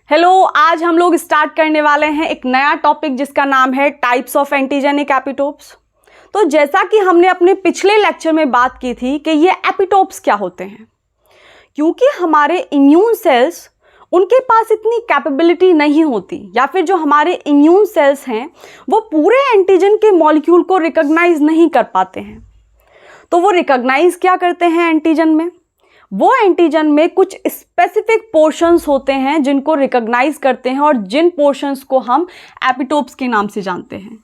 Hello, आज हम लोग स्टार्ट करने वाले हैं एक नया टॉपिक जिसका नाम है टाइप्स ऑफ एंटीजेनिक एपिटोप्स। तो जैसा कि हमने अपने पिछले लेक्चर में बात की थी कि ये एपिटोप्स क्या होते हैं, क्योंकि हमारे इम्यून सेल्स उनके पास इतनी कैपेबिलिटी नहीं होती, या फिर जो हमारे इम्यून सेल्स हैं वो पूरे एंटीजन के मॉलिक्यूल को रिकॉग्नाइज नहीं कर पाते हैं। तो वो रिकॉग्नाइज क्या करते हैं एंटीजन में? वो एंटीजन में कुछ स्पेसिफिक पोर्शंस होते हैं जिनको रिकॉग्नाइज करते हैं और जिन पोर्शंस को हम एपिटोप्स के नाम से जानते हैं।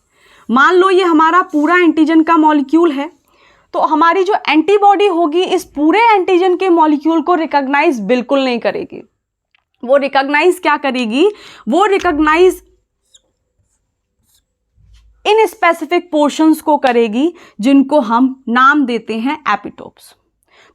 मान लो ये हमारा पूरा एंटीजन का मॉलिक्यूल है, तो हमारी जो एंटीबॉडी होगी इस पूरे एंटीजन के मॉलिक्यूल को रिकॉग्नाइज बिल्कुल नहीं करेगी। वो रिकॉग्नाइज क्या करेगी? वो रिकॉग्नाइज इन स्पेसिफिक पोर्शंस को करेगी जिनको हम नाम देते हैं एपिटोप्स।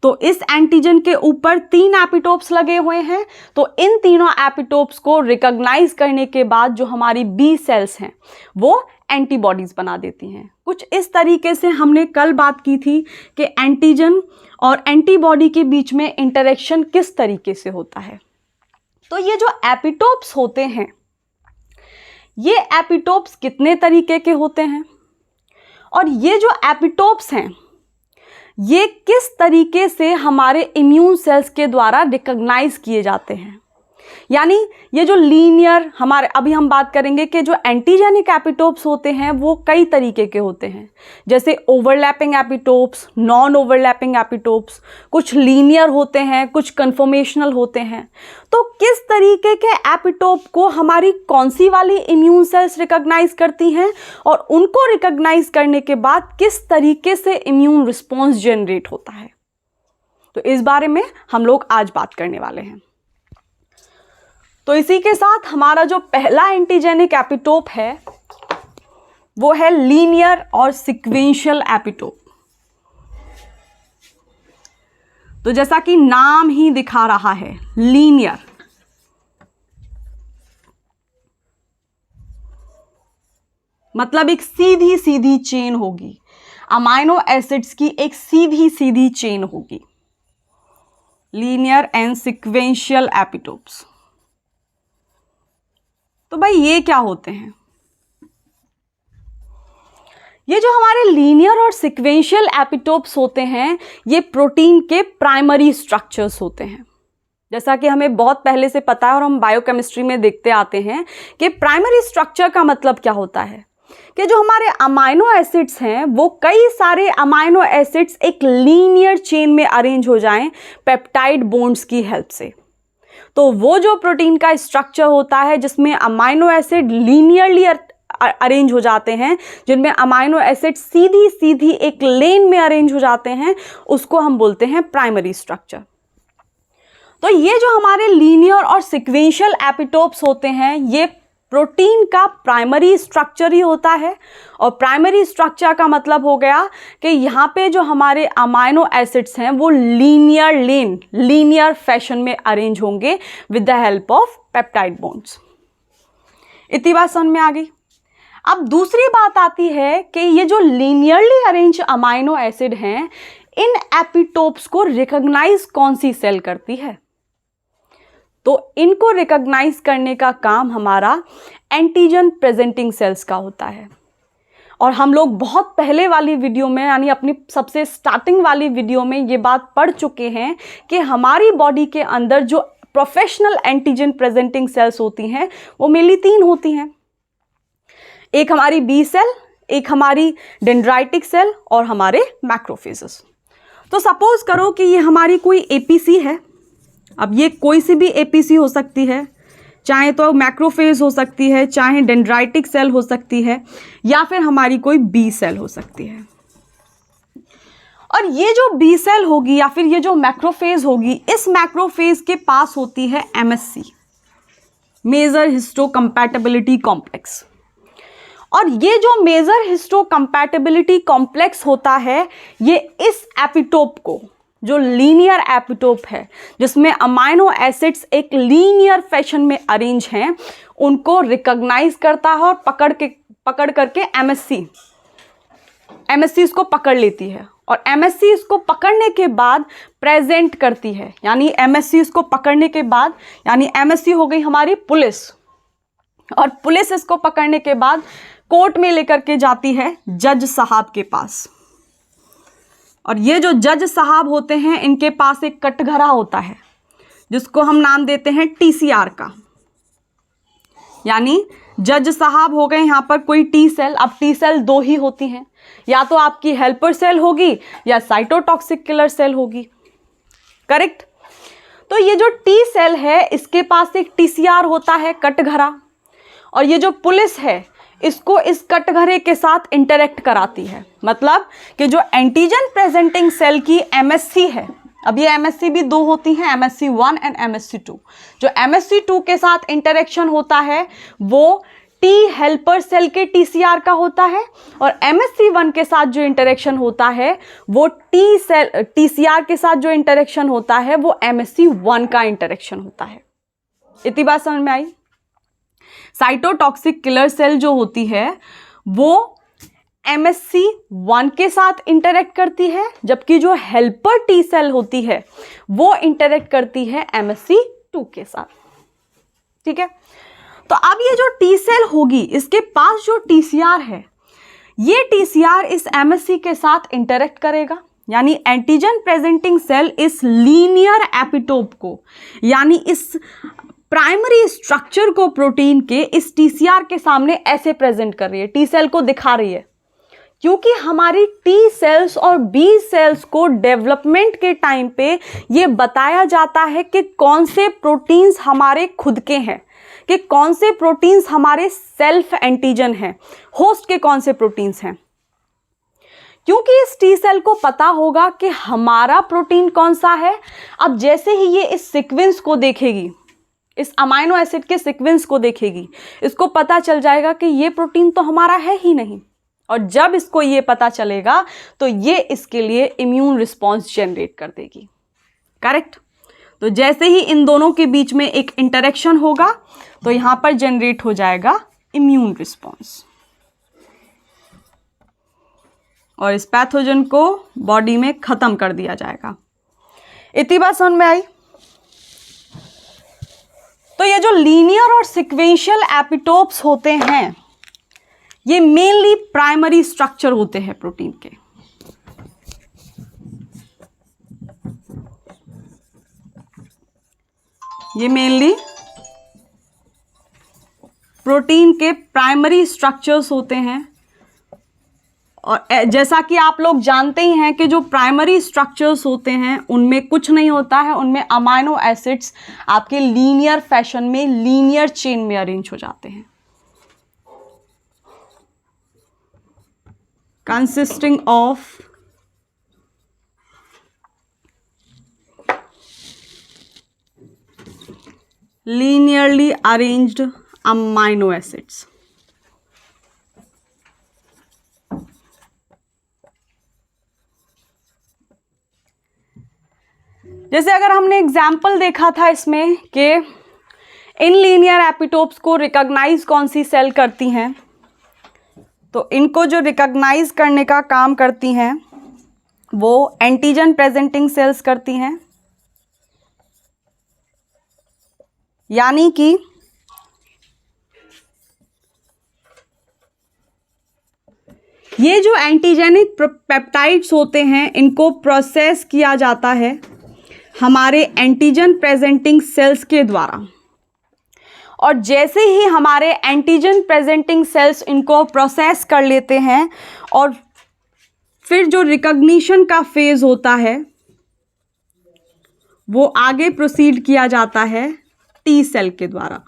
तो इस एंटीजन के ऊपर 3 एपिटोप्स लगे हुए हैं, तो इन तीनों एपिटोप्स को रिकॉग्नाइज करने के बाद जो हमारी बी सेल्स हैं वो एंटीबॉडीज बना देती हैं। कुछ इस तरीके से हमने कल बात की थी कि एंटीजन और एंटीबॉडी के बीच में इंटरेक्शन किस तरीके से होता है। तो ये जो एपिटोप्स होते हैं, ये एपिटोप्स कितने तरीके के होते हैं, और ये जो एपिटोप्स हैं ये किस तरीके से हमारे इम्यून सेल्स के द्वारा रिकॉग्नाइज किए जाते हैं। यानी ये जो लीनियर हमारे अभी हम बात करेंगे कि जो एंटीजेनिक एपिटोप्स होते हैं वो कई तरीके के होते हैं, जैसे overlapping epitopes, non overlapping epitopes, कुछ लीनियर होते हैं, कुछ कन्फर्मेशनल होते हैं। तो किस तरीके के एपिटोप को हमारी कौन सी वाली इम्यून सेल्स रिकॉग्नाइज करती हैं, और उनको रिकॉग्नाइज करने के बाद किस तरीके से इम्यून रिस्पॉन्स जनरेट होता है, तो इस बारे में हम लोग आज बात करने वाले हैं। तो इसी के साथ हमारा जो पहला एंटीजेनिक एपिटोप है वो है लीनियर और सीक्वेंशियल एपिटोप। तो जैसा कि नाम ही दिखा रहा है, लीनियर, मतलब एक सीधी सीधी चेन होगी, अमाइनो एसिड्स की एक सीधी सीधी चेन होगी। Linear and sequential epitopes. तो भाई ये क्या होते हैं? ये जो हमारे लीनियर और सीक्वेंशियल एपिटोप्स होते हैं ये प्रोटीन के प्राइमरी स्ट्रक्चर्स होते हैं। जैसा कि हमें बहुत पहले से पता है और हम बायोकेमिस्ट्री में देखते आते हैं कि प्राइमरी स्ट्रक्चर का मतलब क्या होता है कि जो हमारे अमाइनो एसिड्स हैं वो कई सारे अमाइनो एसिड्स एक लीनियर चेन में अरेंज हो जाएं पेप्टाइड बॉन्ड्स की हेल्प से। तो वो जो प्रोटीन का स्ट्रक्चर होता है जिसमें अमाइनो एसिड लीनियरली अरेंज हो जाते हैं, जिनमें अमाइनो एसिड सीधी सीधी एक लेन में अरेंज हो जाते हैं, उसको हम बोलते हैं प्राइमरी स्ट्रक्चर। तो ये जो हमारे लीनियर और सीक्वेंशियल एपिटोप्स होते हैं ये प्रोटीन का प्राइमरी स्ट्रक्चर ही होता है, और प्राइमरी स्ट्रक्चर का मतलब हो गया कि यहाँ पे जो हमारे अमाइनो एसिड्स हैं वो लीनियर फैशन में अरेंज होंगे with the help of peptide bonds. इतनी बात समझ में आ गई। अब दूसरी बात आती है कि ये जो लीनियरली अरेंज अमाइनो एसिड हैं इन एपिटोप्स को रिकॉग्नाइज कौन सी सेल करती है? तो इनको रिकॉग्नाइज करने का काम हमारा एंटीजन प्रेजेंटिंग सेल्स का होता है। और हम लोग बहुत पहले वाली वीडियो में, यानी अपनी सबसे स्टार्टिंग वाली वीडियो में ये बात पढ़ चुके हैं कि हमारी बॉडी के अंदर जो प्रोफेशनल एंटीजन प्रेजेंटिंग सेल्स होती हैं वो मेनली 3 होती हैं। एक हमारी बी सेल, एक हमारी डेंड्राइटिक सेल और हमारे मैक्रोफेजेस। तो सपोज करो कि ये हमारी कोई एपीसी है। अब ये कोई सी भी एपीसी हो सकती है, चाहे तो मैक्रोफेज हो सकती है, चाहे डेंड्राइटिक सेल हो सकती है, या फिर हमारी कोई बी सेल हो सकती है। और ये जो बी सेल होगी या फिर ये जो मैक्रोफेज होगी, इस मैक्रोफेज के पास होती है एमएससी, मेजर हिस्टोकम्पैटिबिलिटी कॉम्प्लेक्स। और ये जो मेजर हिस्टोकम्पैटिबिलिटी कॉम्प्लेक्स होता है ये इस एपिटोप को, जो लीनियर एपिटोप है जिसमें अमाइनो एसिड्स एक लीनियर फैशन में अरेंज हैं, उनको रिकॉग्नाइज करता है और पकड़ करके एमएससी इसको पकड़ लेती है और एमएससी इसको पकड़ने के बाद प्रेजेंट करती है, यानी एमएससी इसको पकड़ने के बाद, यानी एमएससी हो गई हमारी पुलिस, और पुलिस इसको पकड़ने के बाद कोर्ट में लेकर के जाती है जज साहब के पास। और ये जो जज साहब होते हैं इनके पास एक कटघरा होता है जिसको हम नाम देते हैं टीसीआर का, यानी जज साहब हो गए यहाँ पर कोई टी सेल। अब टी सेल दो ही होती हैं, या तो आपकी हेल्पर सेल होगी या साइटोटॉक्सिक किलर सेल होगी, करेक्ट। तो ये जो टी सेल है इसके पास एक टीसीआर होता है कटघरा, और ये जो पुलिस है इसको इस कटघरे के साथ इंटरेक्ट कराती है। मतलब कि जो एंटीजन प्रेजेंटिंग सेल की एमएससी है, अब ये एमएससी भी दो होती हैं, एमएससी 1 एंड एमएससी 2। जो एमएससी 2 के साथ इंटरेक्शन होता है वो टी हेल्पर सेल के टीसीआर का होता है, और एमएससी 1 के साथ जो इंटरेक्शन होता है वो टी सेल टीसीआर के साथ जो इंटरेक्शन होता है वो एमएससी 1 का इंटरेक्शन होता है। इतनी बात समझ में आई। साइटोटॉक्सिक किलर सेल जो होती है वो एमएससी 1 के साथ इंटरेक्ट करती है, जबकि जो हेल्पर टी सेल होती है वो इंटरेक्ट करती है एमएससी 2 के साथ, ठीक है। तो अब ये जो टी सेल होगी इसके पास जो टीसीआर है, ये टीसीआर इस एमएससी के साथ इंटरेक्ट करेगा, यानी एंटीजन प्रेजेंटिंग सेल इस लीनियर एपिटोप को, यानी इस प्राइमरी स्ट्रक्चर को प्रोटीन के इस टीसीआर के सामने ऐसे प्रेजेंट कर रही है, टी सेल को दिखा रही है। क्योंकि हमारी टी सेल्स और बी सेल्स को डेवलपमेंट के टाइम पे ये बताया जाता है कि कौन से प्रोटीन्स हमारे खुद के हैं, कि कौन से प्रोटीन्स हमारे सेल्फ एंटीजन हैं, होस्ट के कौन से प्रोटीन्स हैं। क्योंकि इस टी सेल को पता होगा कि हमारा प्रोटीन कौन सा है, अब जैसे ही ये इस सीक्वेंस को देखेगी, इस अमाइनो एसिड के सीक्वेंस को देखेगी, इसको पता चल जाएगा कि ये प्रोटीन तो हमारा है ही नहीं। और जब इसको ये पता चलेगा तो ये इसके लिए इम्यून रिस्पॉन्स जनरेट कर देगी, करेक्ट। तो जैसे ही इन दोनों के बीच में एक इंटरेक्शन होगा तो यहां पर जनरेट हो जाएगा इम्यून रिस्पॉन्स, और इस पैथोजन को बॉडी में खत्म कर दिया जाएगा। इतनी बात समझ में आई। तो ये जो लीनियर और सिक्वेंशियल एपिटोप्स होते हैं ये मेनली प्राइमरी स्ट्रक्चर होते हैं प्रोटीन के। ये मेनली प्रोटीन के प्राइमरी स्ट्रक्चर्स होते हैं, और जैसा कि आप लोग जानते ही हैं कि जो प्राइमरी स्ट्रक्चर्स होते हैं उनमें कुछ नहीं होता है, उनमें अमाइनो एसिड्स आपके लीनियर फैशन में, लीनियर चेन में अरेंज हो जाते हैं, consisting of linearly arranged amino acids। जैसे अगर हमने एग्जाम्पल देखा था इसमें कि इन लीनियर एपिटोप्स को रिकॉग्नाइज कौन सी सेल करती हैं, तो इनको जो रिकॉग्नाइज करने का काम करती हैं वो एंटीजन प्रेजेंटिंग सेल्स करती हैं, यानी कि ये जो एंटीजेनिक पेप्टाइड्स होते हैं इनको प्रोसेस किया जाता है हमारे एंटीजन प्रेजेंटिंग सेल्स के द्वारा, और जैसे ही हमारे एंटीजन प्रेजेंटिंग सेल्स इनको प्रोसेस कर लेते हैं और फिर जो रिकॉग्निशन का फेज होता है वो आगे प्रोसीड किया जाता है टी सेल के द्वारा,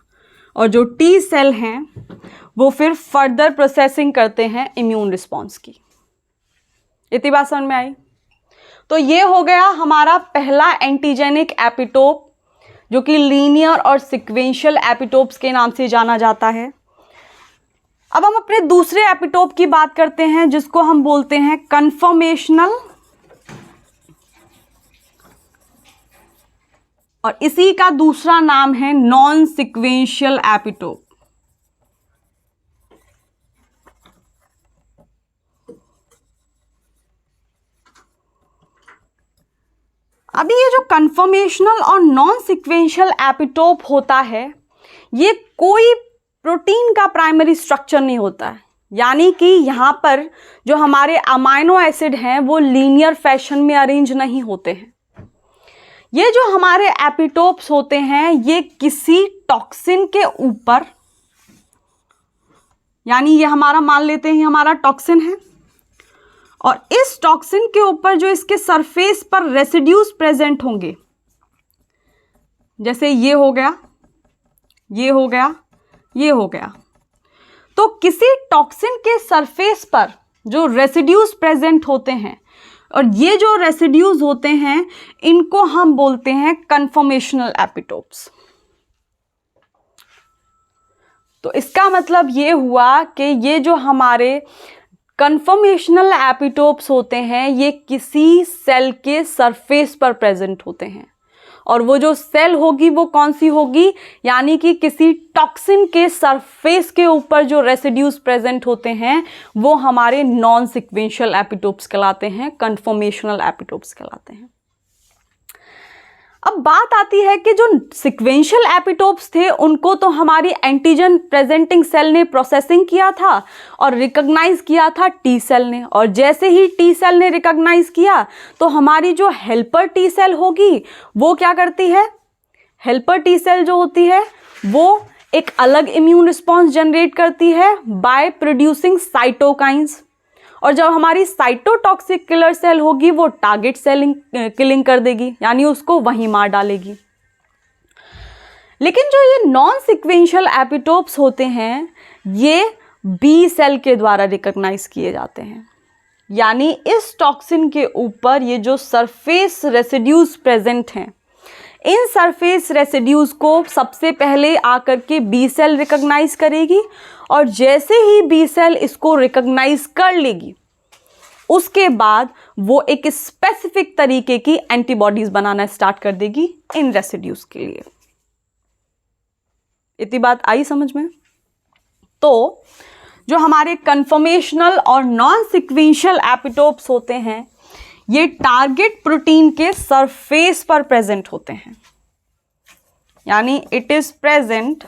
और जो टी सेल हैं वो फिर फर्दर प्रोसेसिंग करते हैं इम्यून रिस्पॉन्स की। इतनी बात समझ में आई। तो ये हो गया हमारा पहला एंटीजेनिक एपिटोप जो कि लीनियर और सिक्वेंशियल एपिटोप्स के नाम से जाना जाता है। अब हम अपने दूसरे एपिटोप की बात करते हैं जिसको हम बोलते हैं कन्फर्मेशनल, और इसी का दूसरा नाम है नॉन सिक्वेंशियल एपिटोप। अभी ये जो कन्फर्मेशनल और नॉन सिक्वेंशियल एपिटोप होता है, ये कोई प्रोटीन का प्राइमरी स्ट्रक्चर नहीं होता है, यानी कि यहाँ पर जो हमारे अमाइनो एसिड हैं वो लीनियर फैशन में अरेंज नहीं होते हैं। ये जो हमारे एपिटोप्स होते हैं ये किसी टॉक्सिन के ऊपर, यानी ये हमारा मान लेते हैं हमारा टॉक्सिन है, और इस टॉक्सिन के ऊपर जो इसके सरफेस पर रेसिड्यूज प्रेजेंट होंगे, जैसे ये हो गया, ये हो गया, ये हो गया, तो किसी टॉक्सिन के सरफेस पर जो रेसिड्यूज प्रेजेंट होते हैं और ये जो रेसिड्यूज होते हैं इनको हम बोलते हैं कन्फर्मेशनल एपिटोप्स। तो इसका मतलब ये हुआ कि ये जो हमारे कन्फर्मेशनल एपिटोप्स होते हैं ये किसी सेल के सरफेस पर प्रेजेंट होते हैं, और वो जो सेल होगी वो कौन सी होगी, यानी कि किसी टॉक्सिन के सरफेस के ऊपर जो रेसिड्यूज प्रेजेंट होते हैं वो हमारे नॉन सिक्वेंशियल एपिटोप्स कहलाते हैं, कन्फर्मेशनल एपिटोप्स कहलाते हैं। अब बात आती है कि जो सिक्वेंशियल एपिटोप्स थे उनको तो हमारी एंटीजन प्रेजेंटिंग सेल ने प्रोसेसिंग किया था और रिकॉग्नाइज किया था टी सेल ने, और जैसे ही टी सेल ने रिकॉग्नाइज किया तो हमारी जो हेल्पर टी सेल होगी वो क्या करती है, हेल्पर टी सेल जो होती है वो एक अलग इम्यून रिस्पॉन्स जनरेट करती है बाय प्रोड्यूसिंग साइटोकाइंस, और जब हमारी साइटोटॉक्सिक किलर सेल होगी वो टारगेट सेल किलिंग कर देगी, यानी उसको वहीं मार डालेगी। लेकिन जो ये नॉन सिक्वेंशियल एपिटोप्स होते हैं ये बी सेल के द्वारा रिकॉग्नाइज किए जाते हैं, यानी इस टॉक्सिन के ऊपर ये जो सरफेस रेसिड्यूज प्रेजेंट हैं इन सरफेस रेसिड्यूज को सबसे पहले आकर के बी सेल रिकॉग्नाइज करेगी, और जैसे ही बी सेल इसको रिकॉग्नाइज कर लेगी उसके बाद वो एक स्पेसिफिक तरीके की एंटीबॉडीज बनाना स्टार्ट कर देगी इन रेसिड्यूज के लिए। इतनी बात आई समझ में? तो जो हमारे कन्फर्मेशनल और नॉन सिक्वेंशियल एपिटोप्स होते हैं ये टारगेट प्रोटीन के सरफेस पर प्रेजेंट होते हैं, यानी it is present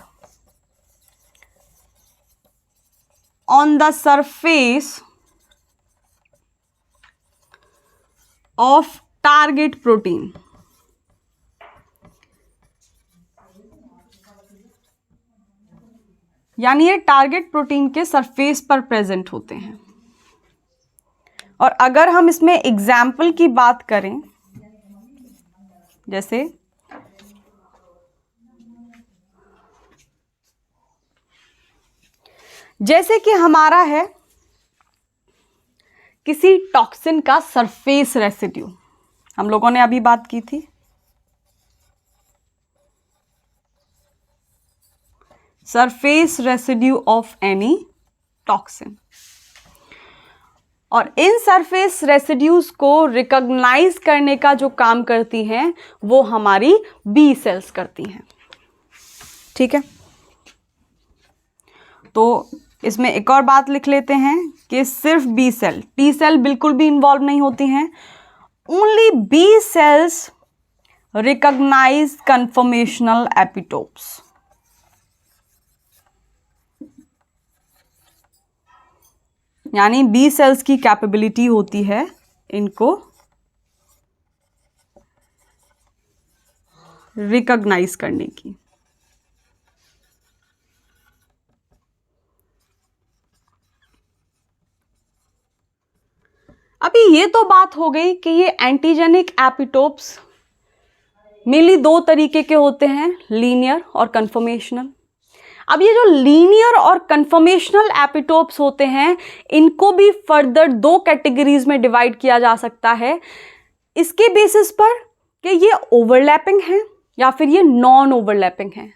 on the surface of target protein. यानी ये टारगेट प्रोटीन के सरफेस पर प्रेजेंट होते हैं। और अगर हम इसमें एग्जाम्पल की बात करें, जैसे कि हमारा है किसी टॉक्सिन का सरफेस रेसिड्यू, हम लोगों ने अभी बात की थी, surface residue of any toxin, और इन सरफेस रेसिड्यूज को रिकॉग्नाइज करने का जो काम करती हैं वो हमारी बी सेल्स करती हैं। ठीक है, तो इसमें एक और बात लिख लेते हैं कि सिर्फ बी सेल, टी सेल बिल्कुल भी इन्वॉल्व नहीं होती हैं, only B cells recognise conformational epitopes. यानी बी सेल्स की कैपेबिलिटी होती है इनको रिकॉग्नाइज करने की। अभी ये तो बात हो गई कि ये एंटीजेनिक एपिटोप्स मेनली दो तरीके के होते हैं, लीनियर और कन्फर्मेशनल। अब ये जो लीनियर और कन्फर्मेशनल एपिटोप्स होते हैं इनको भी फर्दर दो कैटेगरीज में डिवाइड किया जा सकता है, इसके बेसिस पर कि ये ओवरलैपिंग है या फिर ये नॉन ओवरलैपिंग है।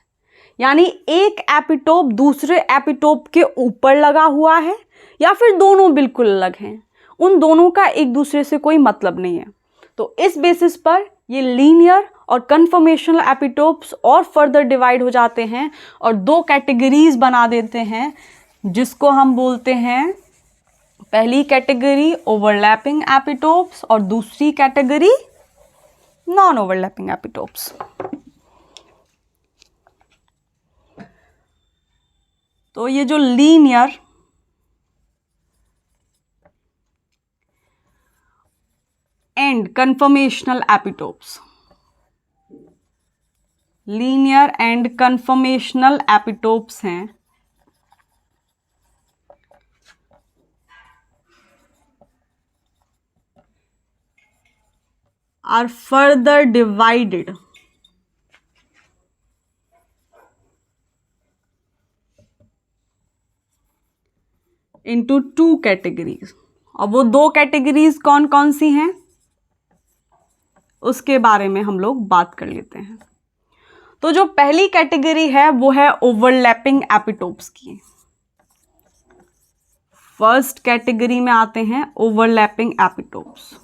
यानी एक एपिटोप दूसरे एपिटोप के ऊपर लगा हुआ है या फिर दोनों बिल्कुल अलग हैं, उन दोनों का एक दूसरे से कोई मतलब नहीं है। तो इस बेसिस पर ये लीनियर और कन्फर्मेशनल एपिटोप्स और फर्दर डिवाइड हो जाते हैं और दो कैटेगरीज बना देते हैं, जिसको हम बोलते हैं पहली कैटेगरी ओवरलैपिंग एपिटोप्स और दूसरी कैटेगरी नॉन ओवरलैपिंग एपिटोप्स। तो ये जो linear and conformational epitopes, linear and conformational epitopes हैं, are further divided into two categories। और वो दो कैटेगरीज कौन कौन सी हैं उसके बारे में हम लोग बात कर लेते हैं। तो जो पहली कैटेगरी है वो है ओवरलैपिंग एपिटोप्स की। फर्स्ट कैटेगरी में आते हैं ओवरलैपिंग एपिटोप्स।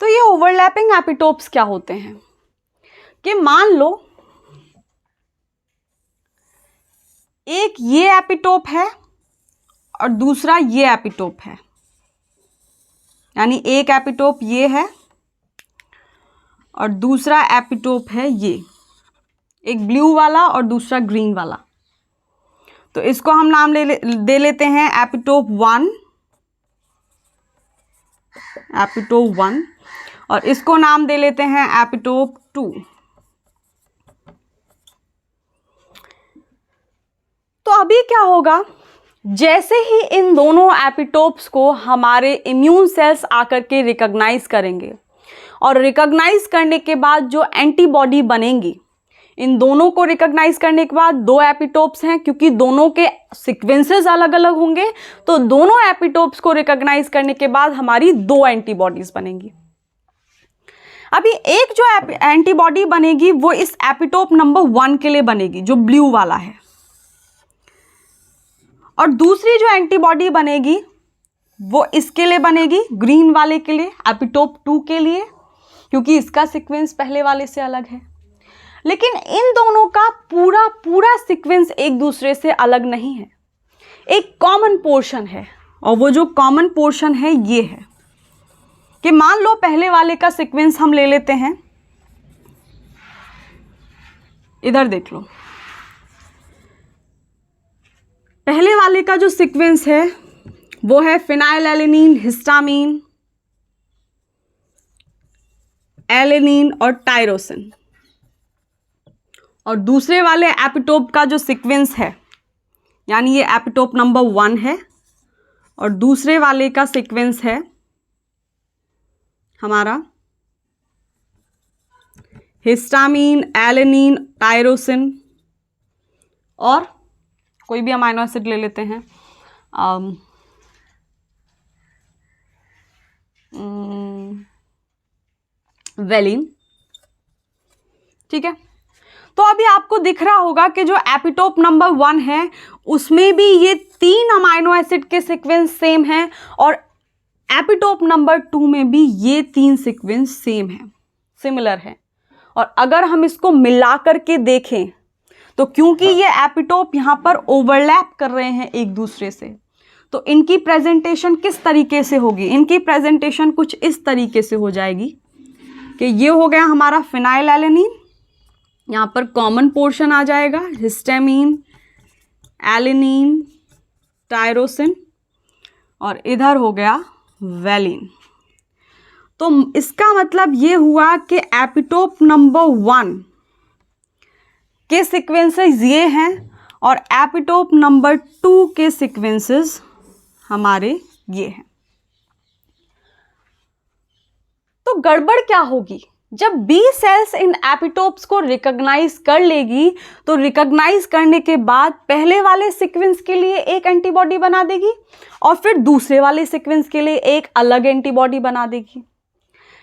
तो ये ओवरलैपिंग एपिटोप्स क्या होते हैं कि मान लो एक ये एपिटोप है और दूसरा ये एपिटोप है, यानी एक एपिटोप ये है और दूसरा एपिटोप है ये, एक ब्लू वाला और दूसरा ग्रीन वाला। तो इसको हम नाम दे लेते हैं एपिटोप 1, एपिटोप 1, और इसको नाम दे लेते हैं एपिटोप 2। तो अभी क्या होगा, जैसे ही इन दोनों एपिटोप्स को हमारे इम्यून सेल्स आकर के रिकॉग्नाइज करेंगे और रिकॉग्नाइज करने के बाद जो एंटीबॉडी बनेंगी, इन दोनों को रिकॉग्नाइज करने के बाद दो एपिटोप्स हैं, क्योंकि दोनों के सीक्वेंसेस अलग अलग होंगे, तो दोनों एपिटोप्स को रिकॉग्नाइज करने के बाद हमारी दो एंटीबॉडीज बनेंगी। अभी एक जो एंटीबॉडी बनेगी वो इस एपिटोप नंबर 1 के लिए बनेगी जो ब्लू वाला है, और दूसरी जो एंटीबॉडी बनेगी वो इसके लिए बनेगी, ग्रीन वाले के लिए, एपिटोप 2 के लिए, क्योंकि इसका सीक्वेंस पहले वाले से अलग है। लेकिन इन दोनों का पूरा सीक्वेंस एक दूसरे से अलग नहीं है, एक कॉमन पोर्शन है, और वो जो कॉमन पोर्शन है ये है कि मान लो पहले वाले का सीक्वेंस हम ले लेते हैं, इधर देख लो, पहले वाले का जो सीक्वेंस है वो है फिनाइलएलेनिन, हिस्टामीन, एलेनिन और टायरोसिन। और दूसरे वाले एपिटोप का जो सीक्वेंस है, यानी ये एपिटोप नंबर 1 है, और दूसरे वाले का सीक्वेंस है हमारा हिस्टामीन, एलेनिन, टायरोसिन, और कोई भी अमाइनो एसिड ले लेते हैं, वेलिन। ठीक है, तो अभी आपको दिख रहा होगा कि जो एपिटोप नंबर 1 है उसमें भी ये 3 अमाइनो एसिड के सीक्वेंस सेम हैं, और एपिटोप नंबर 2 में भी ये 3 सीक्वेंस सेम है, सिमिलर है। और अगर हम इसको मिला करके देखें तो क्योंकि ये एपिटोप यहाँ पर ओवरलैप कर रहे हैं एक दूसरे से, तो इनकी प्रेजेंटेशन किस तरीके से होगी, इनकी प्रेजेंटेशन कुछ इस तरीके से हो जाएगी कि ये हो गया हमारा फिनाइलएलेनिन, यहाँ पर कॉमन पोर्शन आ जाएगा हिस्टामीन, एलेनिन, टायरोसिन, और इधर हो गया वेलिन। तो इसका मतलब ये हुआ कि एपिटोप नंबर 1 के सीक्वेंसेस ये हैं और एपिटोप नंबर 2 के सीक्वेंसेस हमारे ये हैं। तो गड़बड़ क्या होगी, जब बी सेल्स इन एपिटोप्स को रिकॉग्नाइज कर लेगी तो रिकॉग्नाइज करने के बाद पहले वाले सीक्वेंस के लिए एक एंटीबॉडी बना देगी और फिर दूसरे वाले सीक्वेंस के लिए एक अलग एंटीबॉडी बना देगी।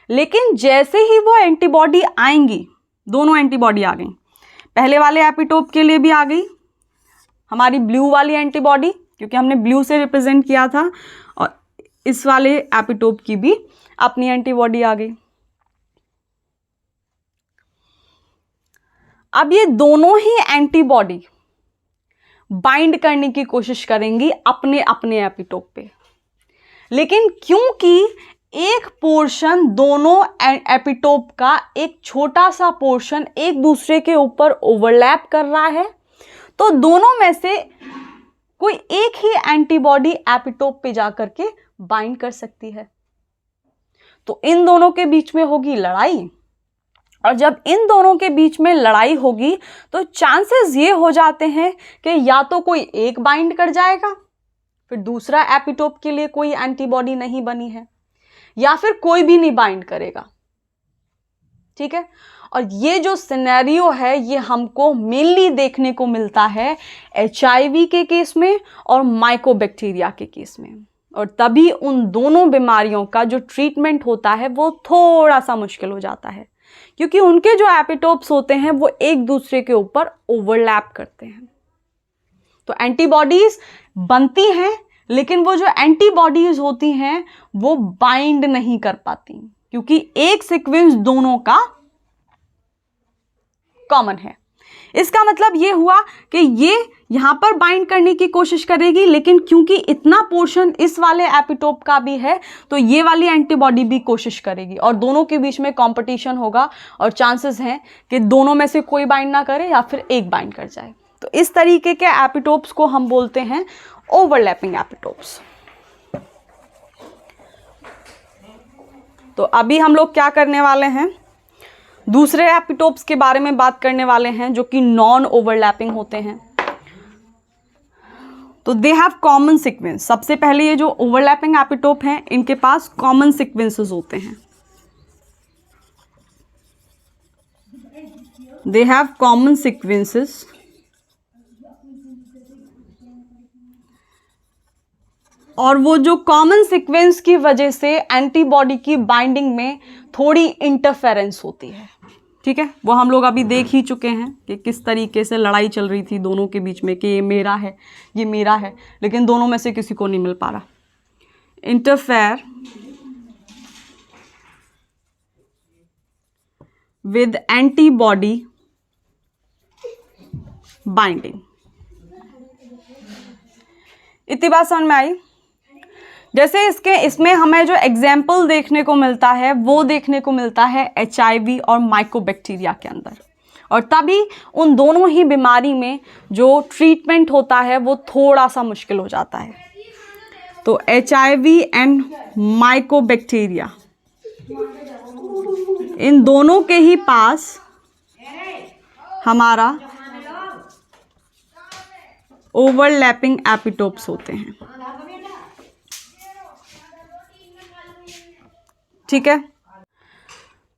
लेकिन जैसे ही वो एंटीबॉडी आएंगी, दोनों एंटीबॉडी आ गई, पहले वाले एपिटोप के लिए भी आ गई हमारी ब्लू वाली एंटीबॉडी, क्योंकि हमने ब्लू से रिप्रेजेंट किया था, और इस वाले एपिटोप की भी अपनी एंटीबॉडी आ गई। अब ये दोनों ही एंटीबॉडी बाइंड करने की कोशिश करेंगी अपने अपने एपिटोप पे। लेकिन क्योंकि एक पोर्शन दोनों एपिटोप का एक छोटा सा पोर्शन एक दूसरे के ऊपर ओवरलैप कर रहा है, तो दोनों में से कोई एक ही एंटीबॉडी एपिटोप पे जाकर के बाइंड कर सकती है। तो इन दोनों के बीच में होगी लड़ाई, और जब इन दोनों के बीच में लड़ाई होगी तो चांसेस ये हो जाते हैं कि या तो कोई एक बाइंड कर जाएगा, फिर दूसरा एपिटोप के लिए कोई एंटीबॉडी नहीं बनी है, या फिर कोई भी नहीं बाइंड करेगा। ठीक है, और ये जो सिनेरियो है ये हमको मेनली देखने को मिलता है HIV के केस में और माइकोबैक्टीरिया के केस में, और तभी उन दोनों बीमारियों का जो ट्रीटमेंट होता है वो थोड़ा सा मुश्किल हो जाता है, क्योंकि उनके जो एपिटोप्स होते हैं वो एक दूसरे के ऊपर ओवरलैप करते हैं। तो एंटीबॉडीज बनती हैं, लेकिन वो जो एंटीबॉडीज होती हैं वो बाइंड नहीं कर पाती, क्योंकि एक सीक्वेंस दोनों का कॉमन है। इसका मतलब ये हुआ कि ये यहां पर बाइंड करने की कोशिश करेगी, लेकिन क्योंकि इतना पोर्शन इस वाले एपिटोप का भी है तो ये वाली एंटीबॉडी भी कोशिश करेगी, और दोनों के बीच में कंपटीशन होगा, और चांसेस हैं कि दोनों में से कोई बाइंड ना करे या फिर एक बाइंड कर जाए। तो इस तरीके के एपिटोप्स को हम बोलते हैं ओवरलैपिंग एपिटोप्स। तो अभी हम लोग क्या करने वाले हैं, दूसरे एपिटोप्स के बारे में बात करने वाले हैं जो कि नॉन ओवरलैपिंग होते हैं। तो दे हैव कॉमन सीक्वेंस। सबसे पहले ये जो ओवरलैपिंग एपिटोप हैं इनके पास कॉमन सीक्वेंसेस होते हैं। दे हैव कॉमन सीक्वेंसेस और वो जो कॉमन सीक्वेंस की वजह से एंटीबॉडी की बाइंडिंग में थोड़ी इंटरफेरेंस होती है। ठीक है, वो हम लोग अभी देख ही चुके हैं कि किस तरीके से लड़ाई चल रही थी दोनों के बीच में कि ये मेरा है, ये मेरा है, लेकिन दोनों में से किसी को नहीं मिल पा रहा। Interfere with antibody binding. इतनी बात समझ में आई? जैसे इसमें हमें जो एग्जाम्पल देखने को मिलता है वो देखने को मिलता है HIV और माइकोबैक्टीरिया के अंदर, और तभी उन दोनों ही बीमारी में जो ट्रीटमेंट होता है वो थोड़ा सा मुश्किल हो जाता है। तो HIV एंड माइकोबैक्टीरिया, इन दोनों के ही पास हमारा ओवरलैपिंग एपिटोप्स होते हैं। ठीक है,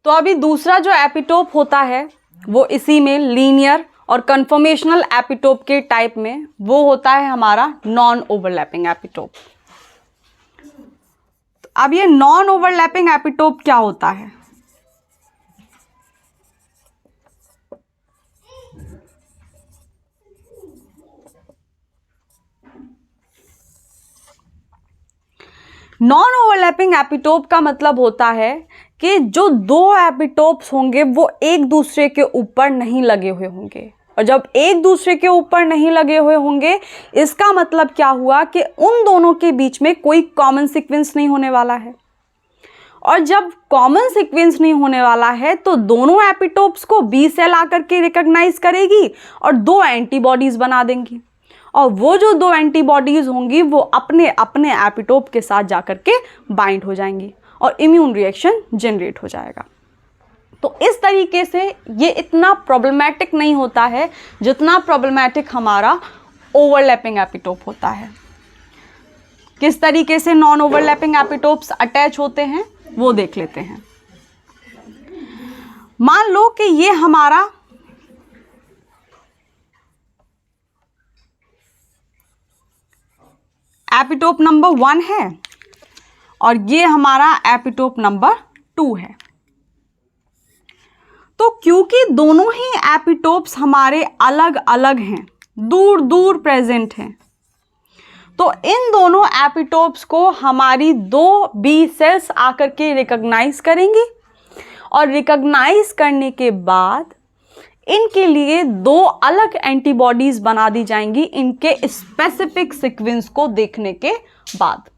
तो अभी दूसरा जो एपिटोप होता है वो इसी में लीनियर और कन्फर्मेशनल एपिटोप के टाइप में वो होता है हमारा नॉन ओवरलैपिंग एपिटोप। तो अब ये नॉन ओवरलैपिंग एपिटोप क्या होता है? नॉन ओवरलैपिंग एपिटोप का मतलब होता है कि जो दो एपिटोप्स होंगे वो एक दूसरे के ऊपर नहीं लगे हुए होंगे, और जब एक दूसरे के ऊपर नहीं लगे हुए होंगे इसका मतलब क्या हुआ कि उन दोनों के बीच में कोई कॉमन सीक्वेंस नहीं होने वाला है, और जब कॉमन सीक्वेंस नहीं होने वाला है तो दोनों एपिटोप्स को B सेल आकर के रिकॉग्नाइज करेगी और दो एंटीबॉडीज बना देंगी, और वो जो दो एंटीबॉडीज होंगी वो अपने अपने एपिटोप के साथ जाकर के बाइंड हो जाएंगी और इम्यून रिएक्शन जनरेट हो जाएगा। तो इस तरीके से ये इतना प्रॉब्लमैटिक नहीं होता है जितना प्रॉब्लमैटिक हमारा ओवरलैपिंग एपिटोप होता है। किस तरीके से नॉन ओवरलैपिंग एपिटोप्स अटैच होते हैं वो देख लेते हैं। मान लो कि ये हमारा एपिटोप नंबर 1 है और ये हमारा एपिटोप नंबर 2 है। तो क्योंकि दोनों ही एपिटोप्स हमारे अलग अलग हैं, दूर दूर प्रेजेंट हैं, तो इन दोनों एपिटोप्स को हमारी दो B सेल्स आकर के रिकॉग्नाइज करेंगी, और रिकॉग्नाइज करने के बाद इनके लिए 2 अलग एंटीबॉडीज बना दी जाएंगी इनके स्पेसिफिक सीक्वेंस को देखने के बाद।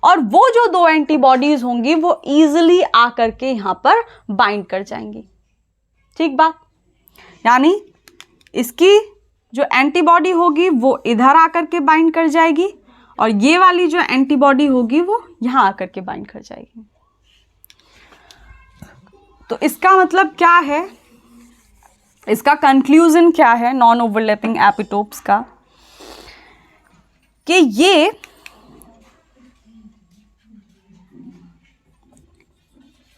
और वो जो 2 एंटीबॉडीज होंगी वो इजीली आकर के यहां पर बाइंड कर जाएंगी। ठीक बात, यानी इसकी जो एंटीबॉडी होगी वो इधर आकर के बाइंड कर जाएगी और ये वाली जो एंटीबॉडी होगी वो यहां आकर के बाइंड कर जाएगी। तो इसका मतलब क्या है, इसका कंक्लूजन क्या है नॉन ओवरलैपिंग एपिटोप्स का, कि ये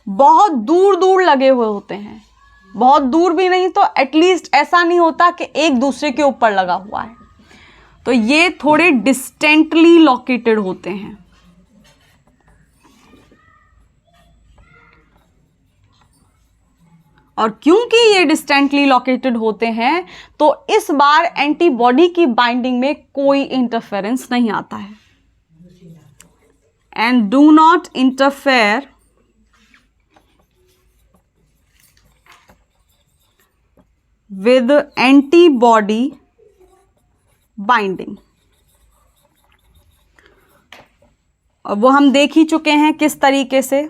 बहुत दूर दूर लगे हुए होते हैं। बहुत दूर भी नहीं तो एटलीस्ट ऐसा नहीं होता कि एक दूसरे के ऊपर लगा हुआ है, तो ये थोड़े डिस्टेंटली लोकेटेड होते हैं। और क्योंकि ये डिस्टेंटली लोकेटेड होते हैं तो इस बार एंटीबॉडी की बाइंडिंग में कोई इंटरफेरेंस नहीं आता है। And do not interfere with antibody binding। और वो हम देख ही चुके हैं किस तरीके से,